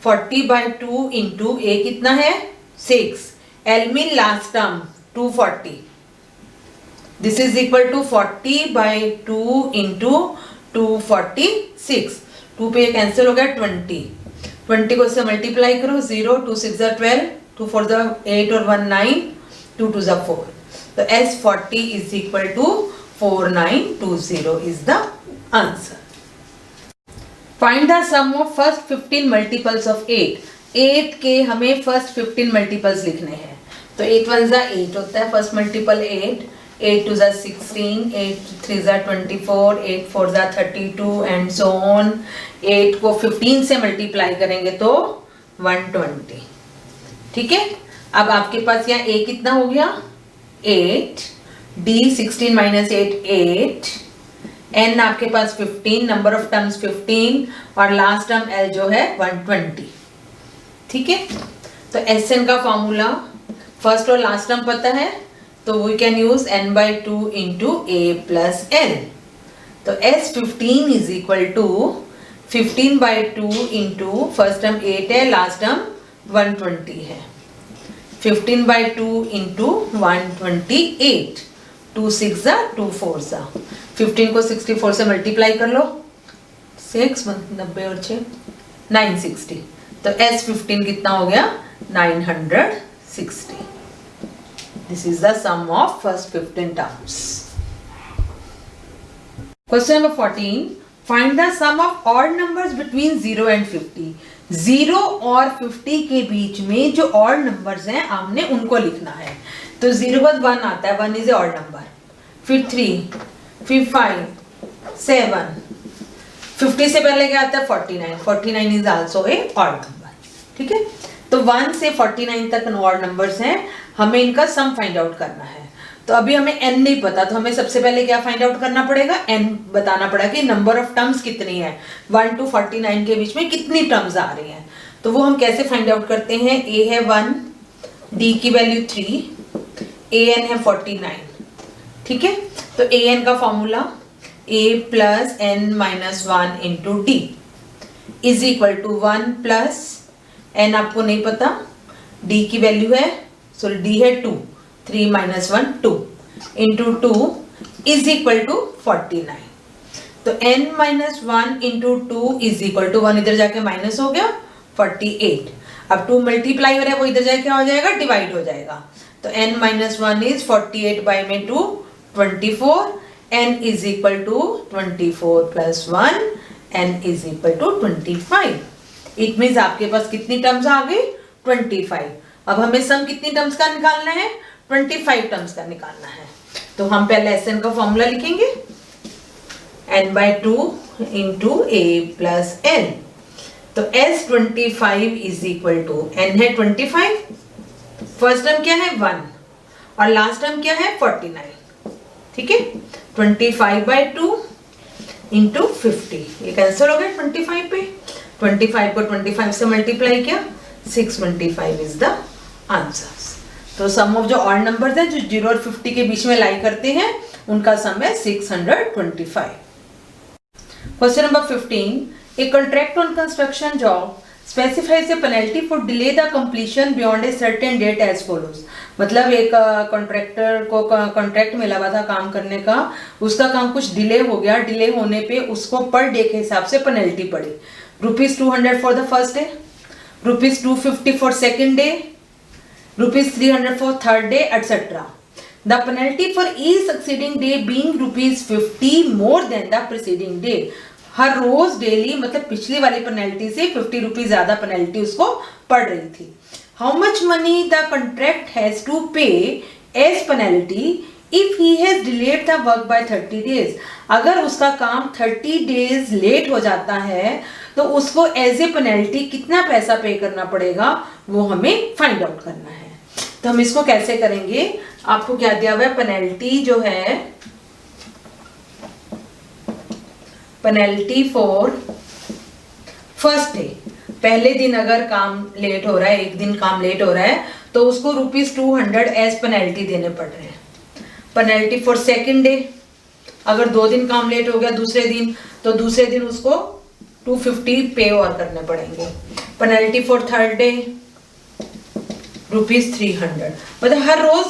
40/2 into a कितना है 6, l मीन लास्ट टर्म 240, दिस इज इक्वल टू 40/2 इंटू 246। 2 पे कैंसिल हो गया 20 को इससे मल्टीप्लाई करो, 0 2 6 ज़ा 12, 2 4 ज़ा 8 और 1 9, 2 2 ज़ा 4, तो S40 is equal to 4920 is the answer. Find the sum of first 15 multiples of 8। 8 के हमें फर्स्ट 15 मल्टीपल्स लिखने हैं, तो 8 1 ज़ा 8 होता है फर्स्ट मल्टीपल 8, 8 2 ज़ा 16, 8 3 ज़ा 24, 8 4 ज़ा 32 एंड सो ऑन। 8 को 15 से मल्टीप्लाई करेंगे तो 120। ठीक है, अब आपके पास यहाँ a कितना हो गया 8, d 16 माइनस 8, n आपके पास 15, नंबर ऑफ टर्म्स 15 और लास्ट टर्म l जो है 120। ठीक है, तो SN का फॉर्मूला फर्स्ट और लास्ट टर्म पता है, तो we can use n/2 into a plus l। तो S15 is equal to 15/2 into first term 8 है, लास्ट टर्म 120 है, 15/2 इंटू 128, 2 6 ज़ा 2 4 ज़ा, 15 को 64 से मल्टीप्लाई कर लो, 6 90 और 6 960, तो S15 कितना हो गया 960। This is the sum of first 15 terms. Question number 14, find the sum of odd numbers between 0 and 50। 0 और 50 के बीच में जो ऑड नंबर्स हैं हमने उनको लिखना है। तो 0 बाद 1 आता है, 1 इज ए ऑड नंबर, फिर 3, फिर 5, 7, 50 से पहले क्या आता है 49, 49 is also a odd number. ठीक है, तो 1 से 49 तक ऑड नंबर्स हैं, हमें इनका सम फाइंड आउट करना है। तो अभी हमें n नहीं पता, तो हमें सबसे पहले क्या फाइंड आउट करना पड़ेगा, n बताना पड़ेगा कि नंबर ऑफ टर्म्स कितनी है, 1 to 49 के बीच में कितनी टर्म्स आ रही हैं। तो वो हम कैसे फाइंड आउट करते हैं, a है 1, d की वैल्यू 3, an है 49। ठीक है, तो an का formula a plus n minus 1 into D is equal to 1 plus n आपको नहीं पता, d की वैल्यू है, सॉरी d है 2, 3 minus 1 2 into 2 is equal to 49। तो n minus 1 into 2 is equal to 1 इधर जाके माइनस हो गया 48। अब 2 मल्टीप्लाई हो रहा है, वो इधर जाके क्या हो जाएगा डिवाइड हो जाएगा। तो n माइनस 1 इज 48 बाई में 2 24, n is equal to 24 plus 1, n is equal to 25। It means आपके पास कितनी टर्म्स आ गई 25। अब हमें सम कितनी टर्म्स का निकालना है 25 टर्म्स का निकालना है। तो हम पहले SN का फॉर्मूला लिखेंगे, n/2 into a plus l। तो S25 is equal to n है 25, फर्स्ट टर्म क्या है 1 और लास्ट टर्म क्या है 49। ठीक है, 25/2 इंटू 50, ये कैंसिल हो गया 25 पे, 25 को 25 से मल्टीप्लाई किया, 625 इज द आंसर। तो सम ऑफ जो ऑड नंबर्स हैं जो 0 और 50 के बीच में लाई करते हैं उनका सम है 625। Question number 15, a contract on construction job specifies a penalty for delay the completion beyond a certain date as follows. मतलब एक कॉन्ट्रैक्टर को कॉन्ट्रैक्ट मिला हुआ था काम करने का, उसका काम कुछ डिले हो गया, डिले होने पे उसको पर डे के हिसाब से पेनल्टी पड़ी, ₹200 for the first day, ₹250 for second day, ₹300 for third day, etc. The penalty for each succeeding day being ₹50 more than the preceding day. हर रोज डेली मतलब पिछली वाली पेनल्टी से ₹50 ज्यादा पेनल्टी उसको पड़ रही थी। How much money the contract has to pay as penalty if he has delayed the work by 30 days. अगर उसका काम 30 डेज लेट हो जाता है तो उसको एज ए पेनल्टी कितना पैसा पे करना पड़ेगा, वो हमें फाइंड आउट करना है। तो हम इसको कैसे करेंगे, आपको क्या दिया हुआ है, पेनल्टी जो है, पेनल्टी फॉर फर्स्ट डे, पहले दिन अगर काम लेट हो रहा है, एक दिन काम लेट हो रहा है तो उसको ₹200 एज पेनल्टी देने पड़ रहे हैं। पेनल्टी फॉर सेकेंड डे, अगर 2 दिन काम लेट हो गया दूसरे दिन, तो दूसरे दिन उसको 250 पे और करने पड़ेंगे। Penalty for third day ₹300। मतलब हर रोज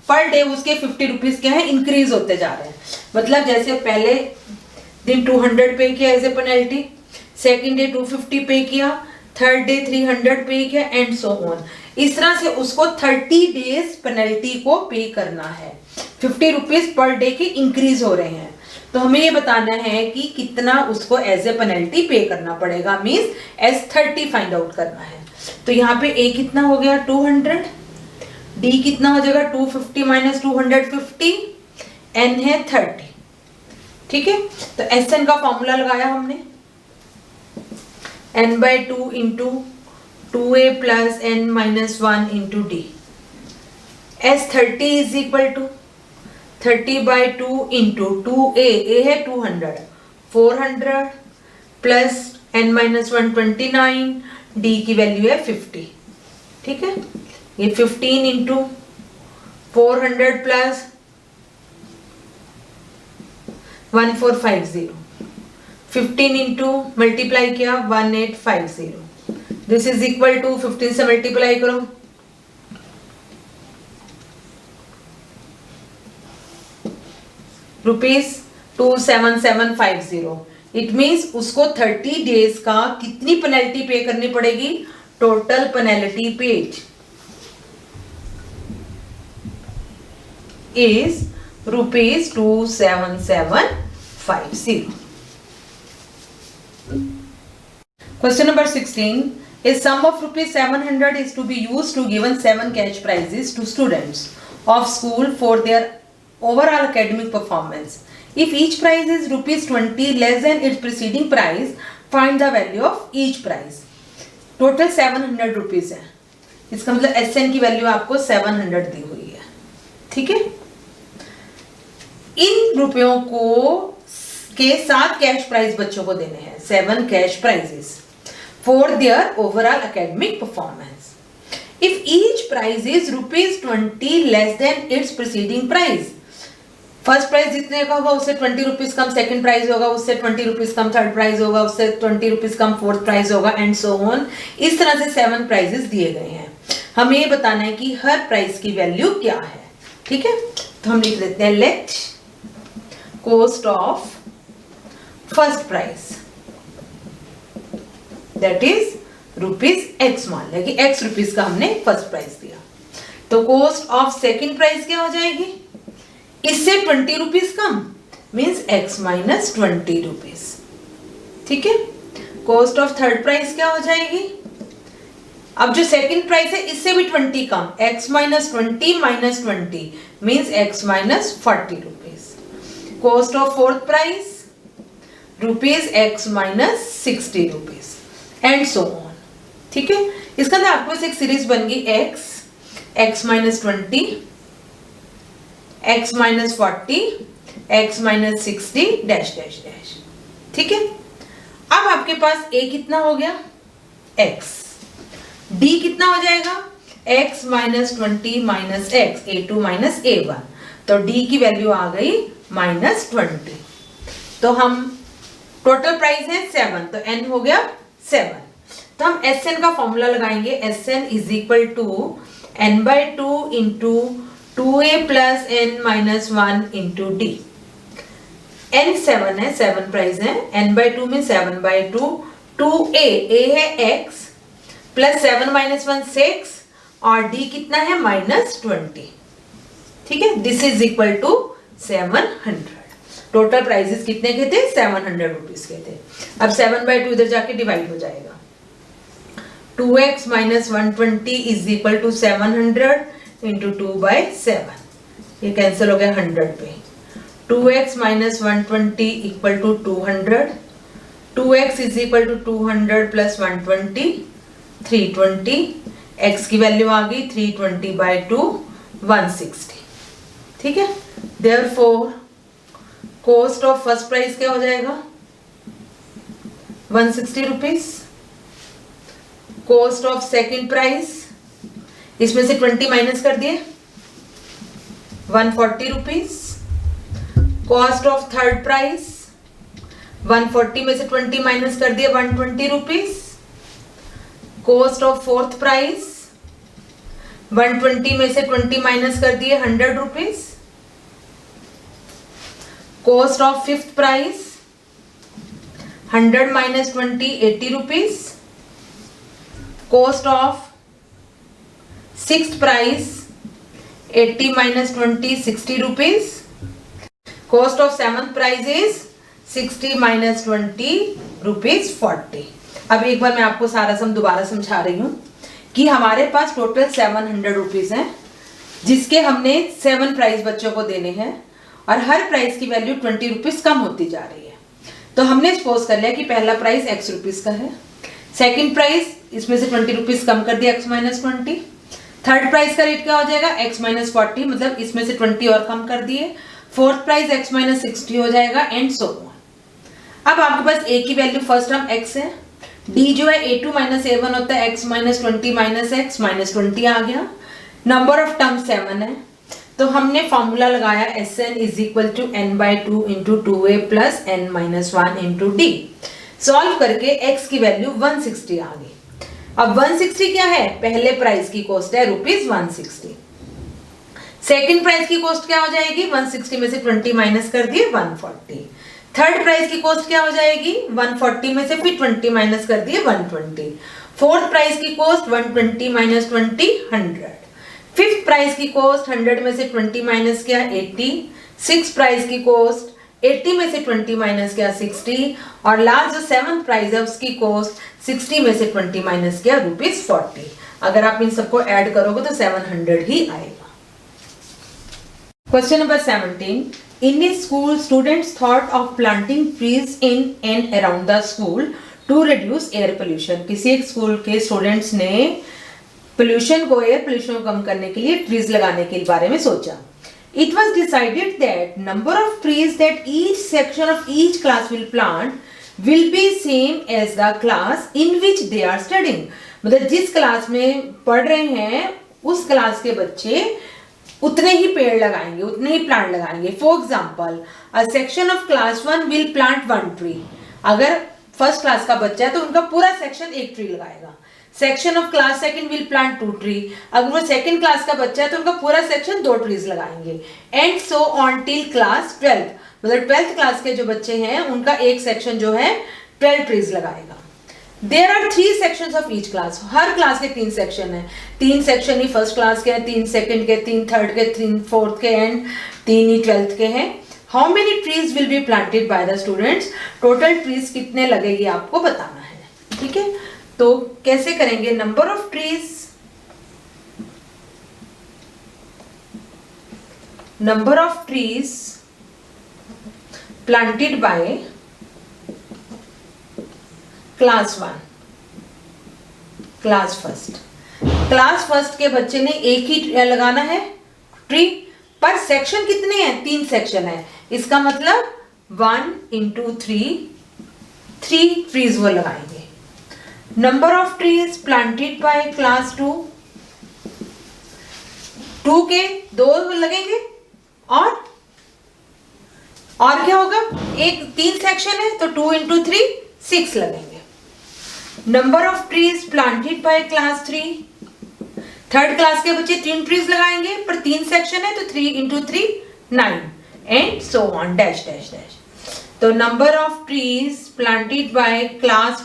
पर डे उसके 50 रुपीज क्या है, इंक्रीज होते जा रहे हैं। मतलब जैसे पहले दिन 200 पे किया as a penalty, second day 250 pay किया, थर्ड डे 300 पे किया, एंड सो ऑन। इस तरह से उसको 30 डेज पेनल्टी को पे करना है। 50 रुपीज पर डे के इंक्रीज हो रहे हैं, तो हमें ये बताना है कि कितना उसको एज ए पेनल्टी पे करना पड़ेगा, मींस एज 30 फाइंड आउट करना है। तो यहाँ पे ए कितना हो गया 200, डी कितना हो जाएगा 250 माइनस 250, एन है 30। ठीक है, तो एस एन का फॉर्मूला लगाया हमने, n/2 into 2a plus n minus 1 into d. S30 is equal to 30/2 into 2a, a है 200, 400 प्लस n माइनस 1 29, डी की वैल्यू है 50। ठीक है, ये 15 इंटू 400 प्लस 1450, 15 इंटू मल्टीप्लाई किया 1850, दिस इज इक्वल टू 15 से मल्टीप्लाई करो, ₹27750। इट मीन्स उसको 30 डेज का कितनी पेनल्टी पे करनी पड़ेगी, total penalty paid is ₹27750। Question number 16 is sum of ₹700 is to be used to given 7 cash prizes to students of school for their overall academic performance. If each prize is ₹20 less than its preceding prize, find the value of each prize. Total 700 rupees है, इसका मतलब SN की value आपको 700 दी हुई है। ठीक है, इन रुपयों को के 7 कैश प्राइज बच्चों को देने हैं, 7 cash prices for their overall academic performance. If each prize is ₹20 less than its preceding prize, first prize जितने का होगा उससे 20 रुपीज कम सेकंड प्राइज होगा, उससे 20 रुपीज कम थर्ड प्राइज होगा, उससे 20 रुपीज कम फोर्थ प्राइज होगा, एंड सो ऑन। इस तरह से 7 प्राइजेस दिए गए हैं। हमें ये बताना है कि हर प्राइज की वैल्यू क्या है। ठीक है, तो हम लिख देते हैं let cost of first prize that is ₹X। मान लिया कि X रुपीज का हमने फर्स्ट प्राइज दिया, तो कॉस्ट ऑफ सेकंड प्राइज क्या हो जाएगी, इससे 20 रुपीज कम, मीन्स X माइनस 20 रुपीज। ठीक है, कॉस्ट ऑफ थर्ड प्राइस क्या हो जाएगी, अब जो सेकंड प्राइस है इससे भी 20 कम, X minus 20 minus 20 means X minus 40 rupees. Cost of fourth price ₹X minus 60 rupees, and so on. ठीक है, इसका ना आपको एक सीरीज बन गई X minus 20, X minus 40, X minus 60 dash dash dash. ठीक है, अब आपके पास A कितना हो गया X, D कितना हो जाएगा X minus 20 minus X, A2 minus A1, तो D की वैल्यू आ गई -20। तो हम टोटल प्राइस है 7, तो N हो गया 7। तो हम SN का फॉर्मूला लगाएंगे, SN is equal to n/2 into 2a plus n minus 1 into d. n 7 है, 7 प्राइस है, n/2 में 7/2, 2a, a है x प्लस 7 माइनस 1 6, और d कितना है -20। ठीक है, this is equal to 700। Total prices कितने के थे, 700 रुपीज के थे। अब 7/2 इधर जाके डिवाइड हो जाएगा, 2x minus 120 is equal to 700 into 2/7, ये कैंसिल हो गया 100 पे। 2x minus 120 equal to 200, 2x is equal to 200 plus 120 320, x की वैल्यू आ गई 320/2 160। ठीक है, therefore cost of first price क्या हो जाएगा 160 rupees. Cost of second price, इसमें से 20 माइनस कर दिए 140 rupees. Cost of third price 140 में से 20 माइनस कर दिए 120 rupees. Cost of fourth price 120 में से 20 माइनस कर दिए 100 rupees. Cost of fifth price 100 minus 20 80 rupees. Cost of sixth price 80 minus 20 60 rupees. Cost of seventh price is 60 minus 20 rupees 40। अब एक बार मैं आपको सारा सम दोबारा समझा रही हूं कि हमारे पास टोटल 700 रुपीज है, जिसके हमने 7 प्राइस बच्चों को देने हैं और हर प्राइस की वैल्यू 20 रुपीज कम होती जा रही है। तो हमने सपोज कर लिया कि पहला प्राइस x रुपीज का है, सेकंड प्राइस इसमें से 20 रुपीज कम कर दिया x माइनस 20, थर्ड प्राइस का रेट क्या हो जाएगा x माइनस 40, मतलब इसमें से 20 और कम कर दिए, फोर्थ प्राइस x माइनस 60 हो जाएगा एंड सो ऑन। अब आपके पास a की वैल्यू फर्स्ट टर्म x है, d जो है a2 माइनस a1 होता है x minus 20 minus x minus 20 आ गया। नंबर ऑफ टर्म 7 है, तो हमने फॉर्मूला लगाया Sn is equal to n/2 into 2a plus n minus 1 into d। Solve करके x की वैल्यू 160 आ गई। अब 160 क्या है, पहले प्राइस की कॉस्ट है रुपीज 160। सेकंड प्राइस की कॉस्ट क्या हो जाएगी 160 में से 20 माइनस कर दिए 140। थर्ड प्राइस की कॉस्ट क्या हो जाएगी 140 में से फिर 20 माइनस कर दिए 120। फोर्थ प्राइस की कॉस्ट 120 माइनस 20 100। फिफ्थ प्राइस की कॉस्ट 100 में से 20 माइनस किया 80। सिक्स प्राइस की कॉस्ट 80 में से 20 माइनस किया 60 और लास्ट जो सेवंथ प्राइस है उसकी कॉस्ट 60 में से 20 माइनस किया रुपीज 40। अगर आप इन सबको ऐड करोगे तो 700 ही आएगा। Question number 17. In a school, students thought of planting trees in and around the school to reduce air pollution. किसी एक स्कूल के स्टूडेंट्स ने पोल्यूशन को, एयर पोल्यूशन को कम करने के लिए ट्रीज लगाने के बारे में सोचा। It was decided that number of trees that each section of each class will plant will be same as the class in which they are studying. मतलब जिस क्लास में पढ़ रहे हैं उस क्लास के बच्चे उतने ही पेड़ लगाएंगे, उतने ही प्लांट लगाएंगे। For example a section of class 1 will plant 1 tree. अगर फर्स्ट क्लास का बच्चा है तो उनका पूरा सेक्शन 1 ट्री लगाएगा। Section of class second will plant 2 tree. अगर वो सेकंड क्लास का बच्चा है तो उनका पूरा सेक्शन 2 ट्रीज लगाएंगे and so on till class 12th। मतलब 12th क्लास के जो बच्चे हैं उनका एक सेक्शन जो है 12 ट्रीज लगाएगा। There are 3 sections of each class. Her class के 3 सेक्शन है। 3 सेक्शन ही फर्स्ट क्लास के हैं, 3 सेकंड के, 3 थर्ड के, 3 फोर्थ के एंड 3 ही 12th के हैं। How many trees will be planted by the students? Total trees कितने लगेगी आपको बताना है। ठीक है, तो कैसे करेंगे, number of trees, number of trees planted by class 1, class first. Class first के बच्चे ने एक ही लगाना है ट्री, पर सेक्शन कितने हैं, 3 सेक्शन है। इसका मतलब 1 इंटू 3 ट्रीज वो लगाएंगे। Number of trees planted by class 2 के 2 लगेंगे और क्या होगा, एक 3 सेक्शन है तो 2 इंटू 3 6 लगेंगे। Number of trees planted by class 3, third class के बच्चे 3 ट्रीज लगाएंगे पर 3 सेक्शन है तो 3 into 3 9 and so on dash dash dash. तो number of trees planted by class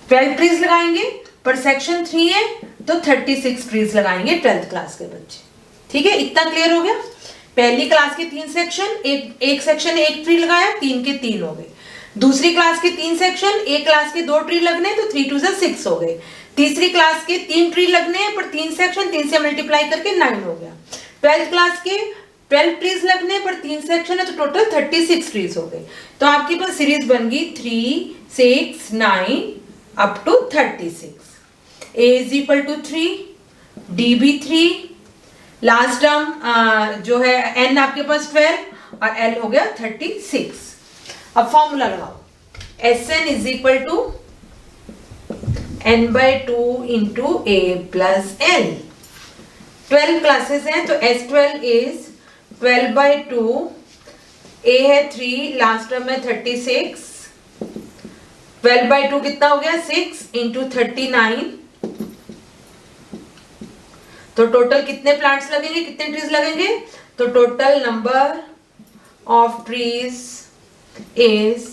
12 trees लगाएंगे पर सेक्शन 3 है तो 36 ट्रीज लगाएंगे 12th क्लास के बच्चे। ठीक है, इतना क्लियर हो गया। पहली क्लास के 3 सेक्शन, एक सेक्शन 1 ट्री लगाया, 3 के 3 हो गए। दूसरी क्लास के 3 सेक्शन, एक क्लास के 2 ट्री लगने हैं तो 3 2 6 हो गए। तीसरी क्लास के 3 ट्री लगने हैं पर 3 सेक्शन, 3 से मल्टीप्लाई करके 9 हो गया। 12th क्लास के 12 ट्रीज लगने पर 3 सेक्शन है तो टोटल 36 ट्रीज हो गए। तो आपके पास सीरीज बन गई 3 6 9 up to 36। a is equal to 3, d भी 3, लास्ट टर्म जो है n आपके पास 12 और l हो गया 36। अब फॉर्मूला लगाओ, Sn is equal to n/2 into a plus l। 12 classes हैं तो S12 इज 12/2, a है 3, लास्ट टर्म है 36, 12/2 कितना हो गया 6 इंटू 39। तो टोटल कितने प्लांट्स लगेंगे, कितने ट्रीज लगेंगे? तो total number of trees is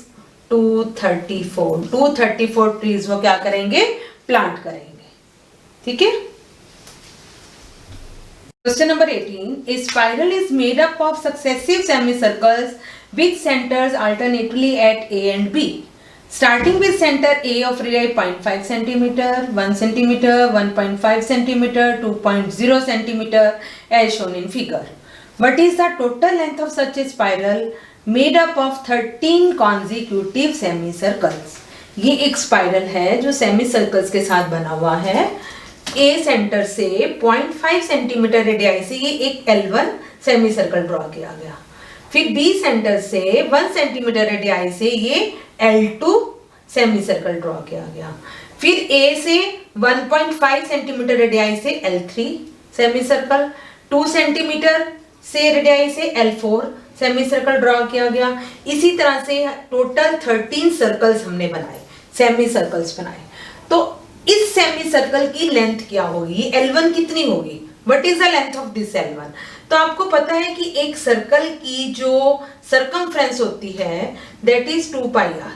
234। 234 trees वो क्या करेंगे, प्लांट करेंगे। ठीक है। Question number 18. A spiral is made up of successive semicircles with centers alternately at A and B. Starting with center A of radii 0.5 cm, 1 cm, 1.5 cm, 2.0 cm as shown in figure. What is the total length of such a spiral made up of 13 consecutive semicircles? ये एक spiral है जो सेमीसर्कल्स के साथ बना हुआ है। A centre से 0.5 सेंटीमीटर रेडियाई से ये एक L1 सेमी सर्कल ड्रॉ किया गया। फिर B सेंटर से 1 सेंटीमीटर रेडियाई से ये L2 सेमी सर्कल ड्रॉ किया गया। फिर A से 1.5 सेंटीमीटर रेडियाई से L3 सेमी सर्कल, 2 सेंटीमीटर से रेडियाई से L4 सेमी सर्कल ड्रॉ किया गया। इसी तरह से टोटल 13 सर्कल्स हमने बनाए, सेमी सर्कल्स बनाए। तो इस सेमी सर्कल की लेंथ क्या होगी, L1 कितनी होगी, what is the length of this L1? तो आपको पता है कि एक सर्कल की जो सरकमफ्रेंस होती है दैट इज 2πr।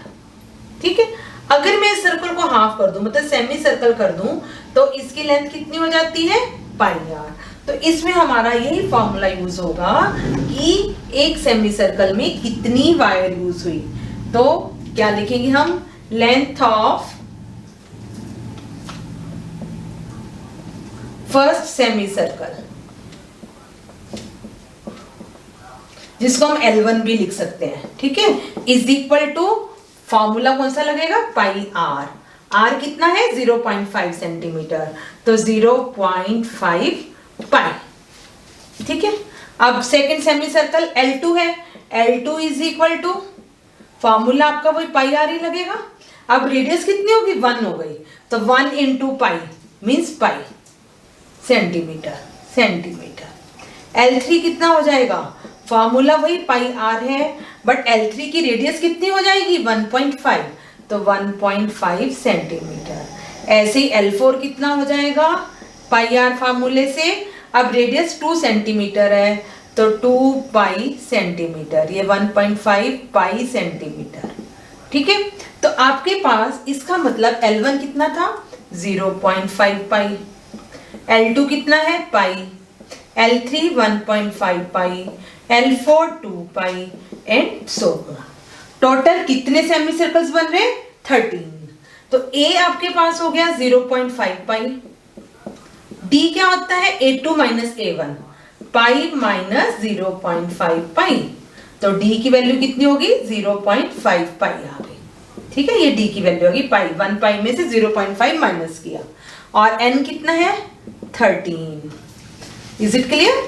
ठीक है। अगर मैं इस सर्कल को हाफ कर दूं, मतलब सेमी सर्कल कर दूं, तो इसकी लेंथ कितनी हो जाती है, πr। तो इसमें हमारा यही फॉर्मूला यूज होगा कि एक सेमी सर्कल में कितनी वायर यूज हुई। तो क्या लिखेंगे हम, length of first semi circle, जिसको हम L1 भी लिख सकते हैं। ठीक है। इज इक्वल टू फॉर्मूला कौन सा लगेगा, पाई आर। आर कितना है 0.5 सेंटीमीटर, तो 0.5 पाई। ठीक है। अब सेकंड सेमी सर्कल L2 है, L2 is equal to formula आपका वही पाई आर ही लगेगा। अब रेडियस कितनी होगी, 1 हो गई, तो 1 इंटू पाई मीन्स पाई सेंटीमीटर। L3 कितना हो जाएगा, फॉर्मूला वही पाई आर है, बट L3 की रेडियस कितनी हो जाएगी 1.5, तो 1.5 सेंटीमीटर। ऐसे ही L4 कितना हो जाएगा, पाई आर फॉर्मूले से, अब रेडियस 2 सेंटीमीटर है तो 2 पाई सेंटीमीटर, ये 1.5 पाई सेंटीमीटर। ठीक है। तो आपके पास इसका मतलब L1 कितना था 0.5 पाई, L2 कितना है पाई, L3 1.5 pi, L4 2 pi and so on. Total कितने सेमी सर्कल्स बन रहे, 13। तो A आपके पास हो गया 0.5 पाई, D क्या होता है A2 minus A1, pi minus 0.5 pi, तो D की वैल्यू कितनी होगी 0.5 पाई आ गई। ठीक है। ये D की वैल्यू होगी पाई, 1 पाई में से 0.5 माइनस किया, और N कितना है 13। Is it clear?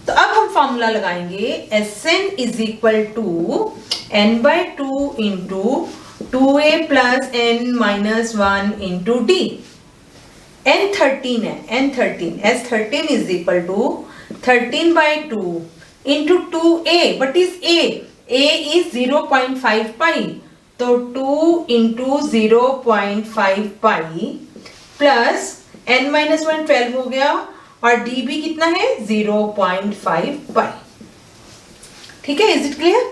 तो अब हम फॉर्मूला लगाएंगे, Sn is equal to n/2 into 2a plus n minus 1 into d। n 13 है, n 13, S13 is equal to 13/2 into 2a, but is a is 0.5 pi, तो 2 into 0.5 pi plus n minus 1 12 हो गया, और d भी कितना है 0.5 पाई। ठीक है। Is it clear?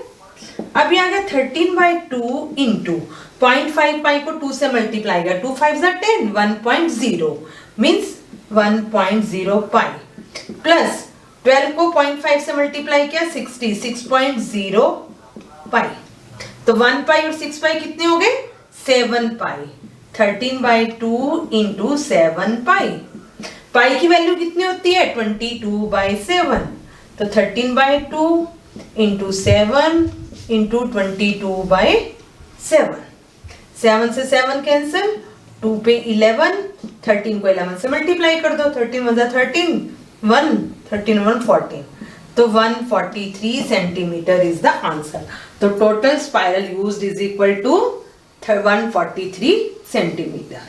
अब ये आ गया 13/2 इंटू 0.5 पाई को 2 से मल्टीप्लाई किया, 2 5 10, 1.0 मीन्स 1.0 पाई, प्लस 12 को 0.5 से मल्टीप्लाई किया 60, 6.0 पाई। तो 1 पाई और 6 पाई कितने हो गए? 7 पाई। 13/2 इंटू 7 पाई। पाई की वैल्यू कितनी होती है? 22/7। तो 13/2 इंटू 7 इंटू 22/7। 7 से 7 कैंसिल, 2 पे 11, 13 को 11 से मल्टीप्लाई कर दो। 13 × 13 1, 13 × 1 14। तो 143 सेंटीमीटर इज द आंसर। तो total spiral used is equal to 143 centimetre.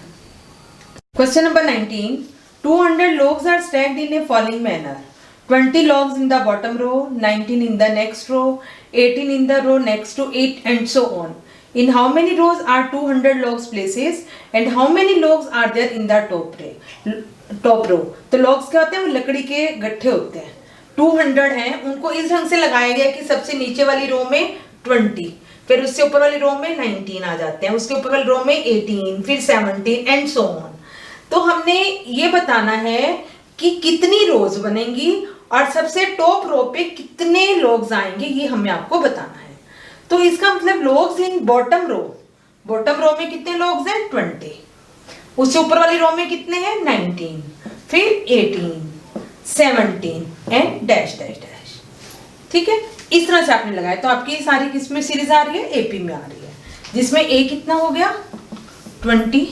Question number 19, 200 logs are stacked in a following manner. 20 logs in the bottom row, 19 in the next row, 18 in the row next to it, and so on. In how many rows are 200 logs places and how many logs are there in the top row? तो logs क्या होते हैं? वो लकड़ी के गट्ठे होते हैं। 200 हैं, उनको इस ढंग से लगाया गया कि सबसे नीचे वाली रो में 20, फिर उससे ऊपर वाली रो में 19 आ जाते हैं, उसके ऊपर वाली रो में 18, फिर 17 एंड सो ऑन। तो हमने ये बताना है कि कितनी रोज बनेंगी और सबसे टॉप रो पे कितने लोग्स आएंगे, ये हमें आपको बताना है। तो इसका मतलब लोग्स इन बॉटम रो में कितने लोग्स हैं? 20। उससे ऊपर वाली रो में कितने हैं? 19, फिर 18, 17 एंड डैश डैश डैश। ठीक है, इस तरह से आपने लगाया। तो आपकी सारी किसमें सीरीज आ रही है? एपी में आ रही है, जिसमें ए कितना हो गया? 20,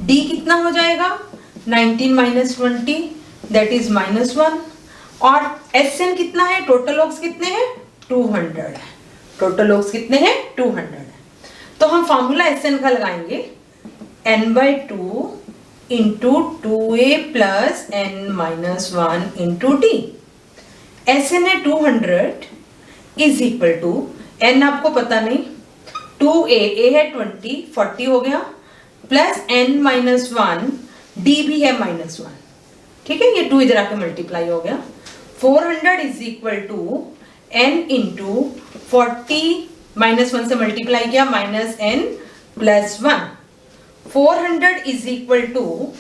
डी कितना हो जाएगा? 19 माइनस 20 दैट इज -1, और एसएन कितना है? टोटल लोग्स कितने हैं? 200 है। टोटल लोग्स कितने हैं? 200 है। तो हम फॉर्मूला एसएन का लगाएंगे, n/2 into 2a plus n-1 into d. S N है 200 इज इक्वल टू, n आपको पता नहीं, 2a, a है 20, 40 हो गया, प्लस n-1, d भी है -1। ठीक है, ये 2 इधर आके मल्टीप्लाई हो गया। 400 is equal to n into 40 -1 से मल्टीप्लाई किया -n plus 1। 400 is equal to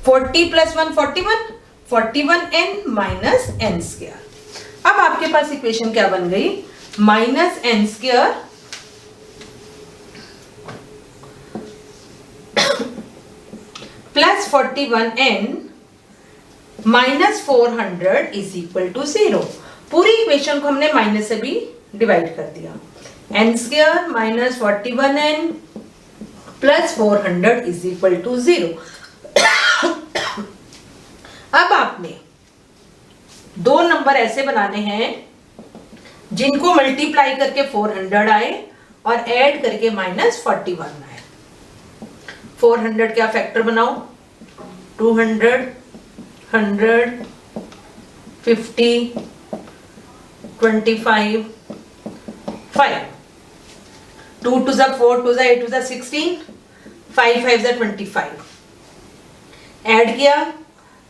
40 plus 1 41, 41n minus n square. अब आपके पास इक्वेशन क्या बन गई? -n square plus 41n minus 400 is equal to 0। पूरी इक्वेशन को हमने माइनस से भी डिवाइड कर दिया। n square minus 41n plus 400 is equal to 0। अब आपने दो नंबर ऐसे बनाने हैं जिनको मल्टीप्लाई करके 400 आए और ऐड करके -41 आए। 400 क्या फैक्टर बनाओ? 200, 100, 50, 25, 5। 2 to the 4, 2 the 8 to the 16, 5 5 the 25। Add किया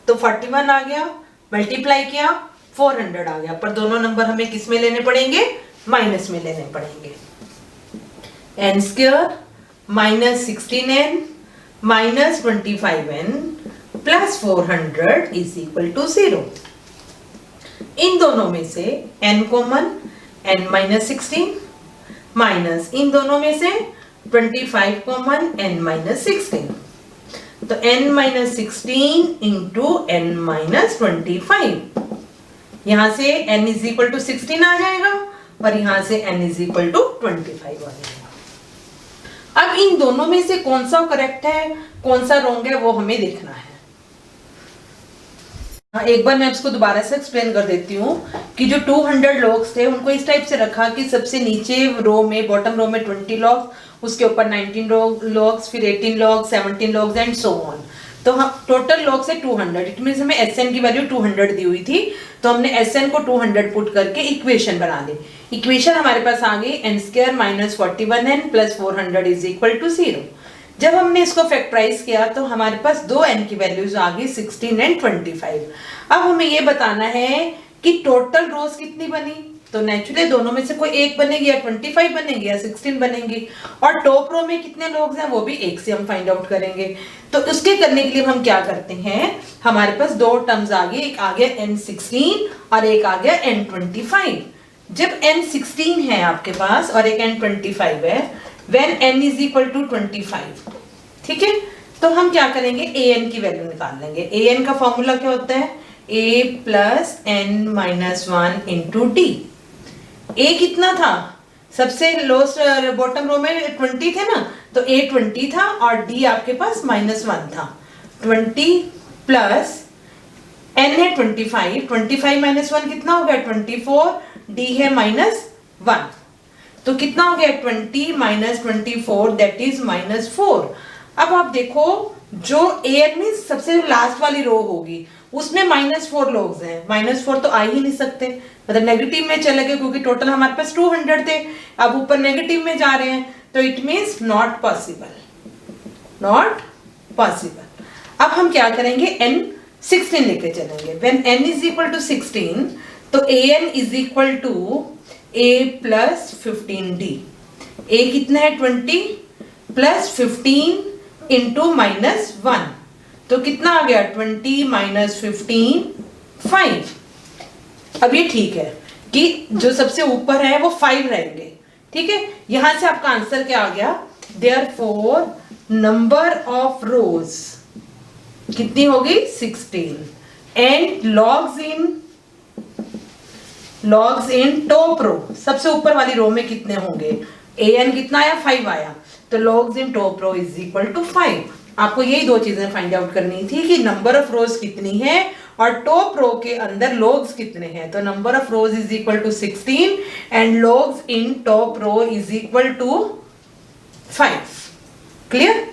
तो 41 आ गया, मल्टीप्लाई किया 400 आ गया, पर दोनों नंबर हमें किस में लेने पड़ेंगे? माइनस में लेने पड़ेंगे। n square minus 16n minus 25n plus 400 is equal to 0। इन दोनों में से n common, n minus 16 minus इन दोनों में से 25 कॉमन, n माइनस 16। तो n minus 16 into n minus 25, यहां से n इज इक्वल टू 16 आ जाएगा और यहां से n इज इक्वल टू 25 आ जाएगा। अब इन दोनों में से कौन सा करेक्ट है, कौन सा रॉन्ग है, वो हमें देखना है। एक बार मैं इसको दोबारा से एक्सप्लेन कर देती हूँ कि जो 200 लॉग्स थे उनको इस टाइप से रखा कि सबसे नीचे रो में, बॉटम रो में 20 लॉग्स, उसके ऊपर 19 लॉग्स, फिर 18 logs, 17 logs and so on. तो हम टोटल लॉग्स है 200। इट मींस हमें एसएन की वैल्यू 200 दी हुई थी, तो हमने एसएन को 200 पुट करके इक्वेशन बना ली। इक्वेशन हमारे पास आ गई n square minus 41n plus 400 is equal to 0। जब हमने इसको फैक्टराइज किया तो हमारे पास दो n की वैल्यूज आ गई 16 एंड 25। अब हमें ये बताना है कि टोटल रोज कितनी बनी, तो नेचुरली दोनों में से कोई एक बनेगी, या 25 बनेगी या 16 बनेगी, और टॉप रो में कितने लोग हैं वो भी एक से हम फाइंड आउट करेंगे। तो उसके करने के लिए हम क्या करते हैं, हमारे पास दो टर्म्स आ गई, एक आ गया n16 और एक आ गया n25। जब n 16 है आपके पास और एक n 25 है, when n is equal to 25, ठीक है, तो हम क्या करेंगे, an की वैल्यू निकाल लेंगे। an का फॉर्मूला क्या होता है, a plus n minus 1 into D. a कितना था, सबसे लोएस्ट बॉटम रो में 20 थे ना, तो a 20 था और d आपके पास -1 था। 20 प्लस n है 25, 25 माइनस 1 कितना हो गया 24, d है -1, तो कितना हो गया 20 माइनस 24 दैट इज -4। अब आप देखो जो an में सबसे लास्ट वाली रो होगी उसमें -4 लोग हैं, -4 तो आ ही नहीं सकते, मतलब नेगेटिव में चले गए क्योंकि टोटल हमारे पास 200 थे, अब ऊपर नेगेटिव में जा रहे हैं, तो it means not possible, not possible. अब हम क्या करेंगे, n 16 लेके चलेंगे। When n is equal to 16 तो an is equal to a plus 15d। a कितना है 20 प्लस 15 इंटू -1, तो कितना आ गया 20 माइनस 15 5। अब ये ठीक है कि जो सबसे ऊपर है वो 5 रहेंगे, ठीक है, यहां से आपका आंसर क्या आ गया, देयरफॉर नंबर ऑफ रोज कितनी होगी 16, and logs in top row, सबसे ऊपर वाली रो में कितने होंगे, an कितना आया 5 आया, तो logs in top row is equal to 5। आपको यही दो चीजें फाइंड आउट करनी थी कि नंबर ऑफ रोज कितनी है और टॉप रो के अंदर लॉग्स कितने हैं, तो number of rows is equal to 16 and logs in top row is equal to 5। Clear.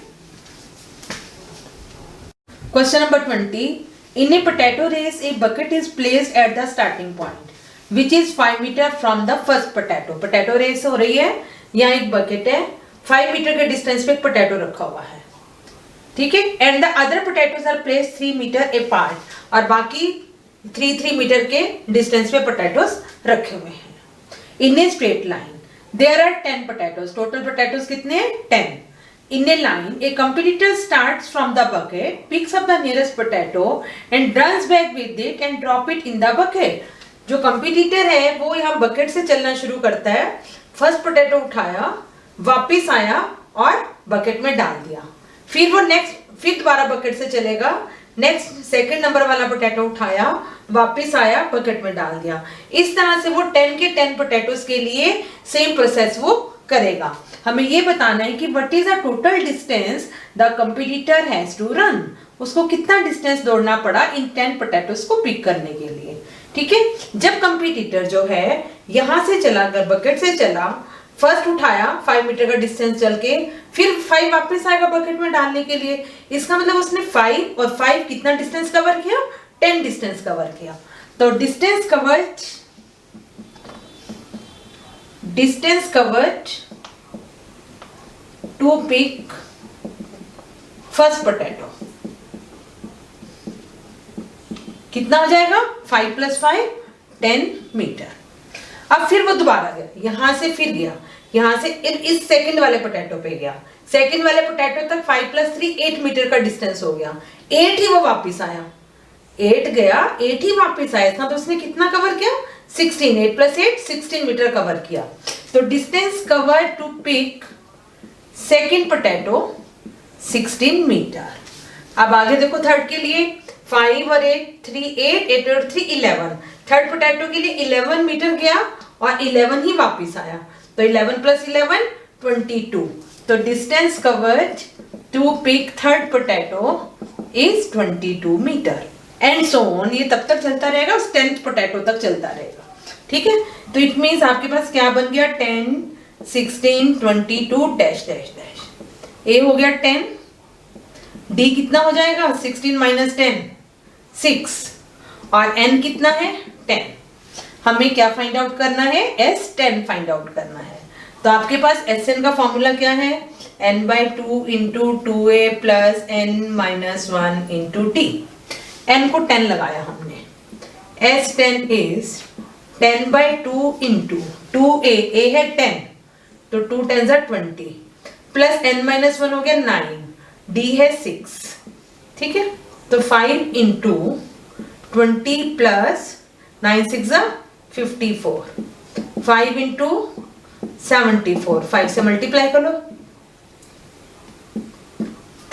Question number 20. In a potato race, a bucket is placed at the starting point, which is 5 meter from the first potato. Potato race हो रही है, यहाँ एक bucket है, 5 metre के distance पे एक potato रखा हुआ है, ठीक है, and the other potatoes are placed 3 metre apart, और बाकी 3 मीटर के डिस्टेंस पे पोटैटोज रखे हुए हैं। In a straight line there are 10 potatoes, total potatoes कितने हैं 10। In a line, a competitor starts from the bucket, picks up the nearest potato and runs back with it and drop it in the bucket. जो competitor है वो यहाँ bucket से चलना शुरू करता है, फर्स्ट पोटैटो उठाया, वापिस आया और बकेट में डाल दिया, फिर वो फिर दोबारा बकेट से चलेगा, नेक्स्ट सेकंड नंबर वाला पोटैटो उठाया, वापिस आया, बकेट में डाल दिया। इस तरह से वो 10 के 10 पोटैटोज के लिए सेम प्रोसेस वो करेगा। हमें ये बताना है कि what is the total distance the competitor has to run, उसको कितना डिस्टेंस दौड़ना पड़ा इन 10 पोटैटोज को पिक करने के लिए, ठीक है। जब कंपटीटर जो है यहां से चला, अगर बकेट से चला, फर्स्ट उठाया 5 मीटर का डिस्टेंस चल के, फिर 5 वापस आएगा बकेट में डालने के लिए, इसका मतलब उसने 5 और 5 कितना डिस्टेंस कवर किया, 10 डिस्टेंस कवर किया। तो distance covered to pick first potato कितना हो जाएगा 5 + 5 10 मीटर। अब फिर वो दोबारा गया, यहां से फिर गया, यहां से इस सेकंड वाले पोटैटो पे गया, सेकंड वाले पोटैटो तक 5 + 3 8 मीटर का डिस्टेंस हो गया, 8 ही वो वापस आया, 8 गया 8 ही वापस आया था, तो उसने कितना कवर किया 16, 8 + 8 16 मीटर कवर किया। तो distance cover to pick second potato 16 metre. अब आगे देखो थर्ड के लिए 5 और 8 3 8 8 और 3 11, थर्ड पोटैटो के लिए 11 मीटर गया और 11 ही वापस आया, तो 11 + 11 22। तो distance covered to pick third potato is 22 metre and so on. ये तब तक चलता रहेगा, उस 10th पोटैटो तक चलता रहेगा, ठीक है। तो इट मींस आपके पास क्या बन गया 10 16 22 डैश डैश डैश, ए हो गया 10, डी कितना हो जाएगा 16 - 10 6, और n कितना है 10। हमें क्या फाइंड आउट करना है S10 फाइंड आउट करना है। तो आपके पास Sn का फॉर्मूला क्या है, n/2 × 2a + n - 1 × t। n को 10 लगाया हमने, S10 इज 10/2 × 2a, a है 10, तो 2 10s are 20 प्लस n - 1 हो गया 9, d है 6, ठीक है। तो 5 × 20 + 9 6 54, 5 इंटू 74, 5 से मल्टीप्लाई करो,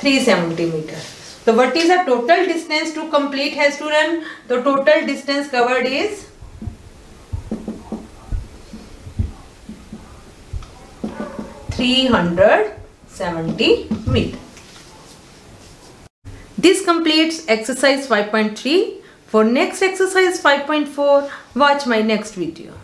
370 metre. So what is the total distance to complete has to run? The total distance covered is 370 meter. This completes exercise 5.3. For next exercise 5.4, watch my next video.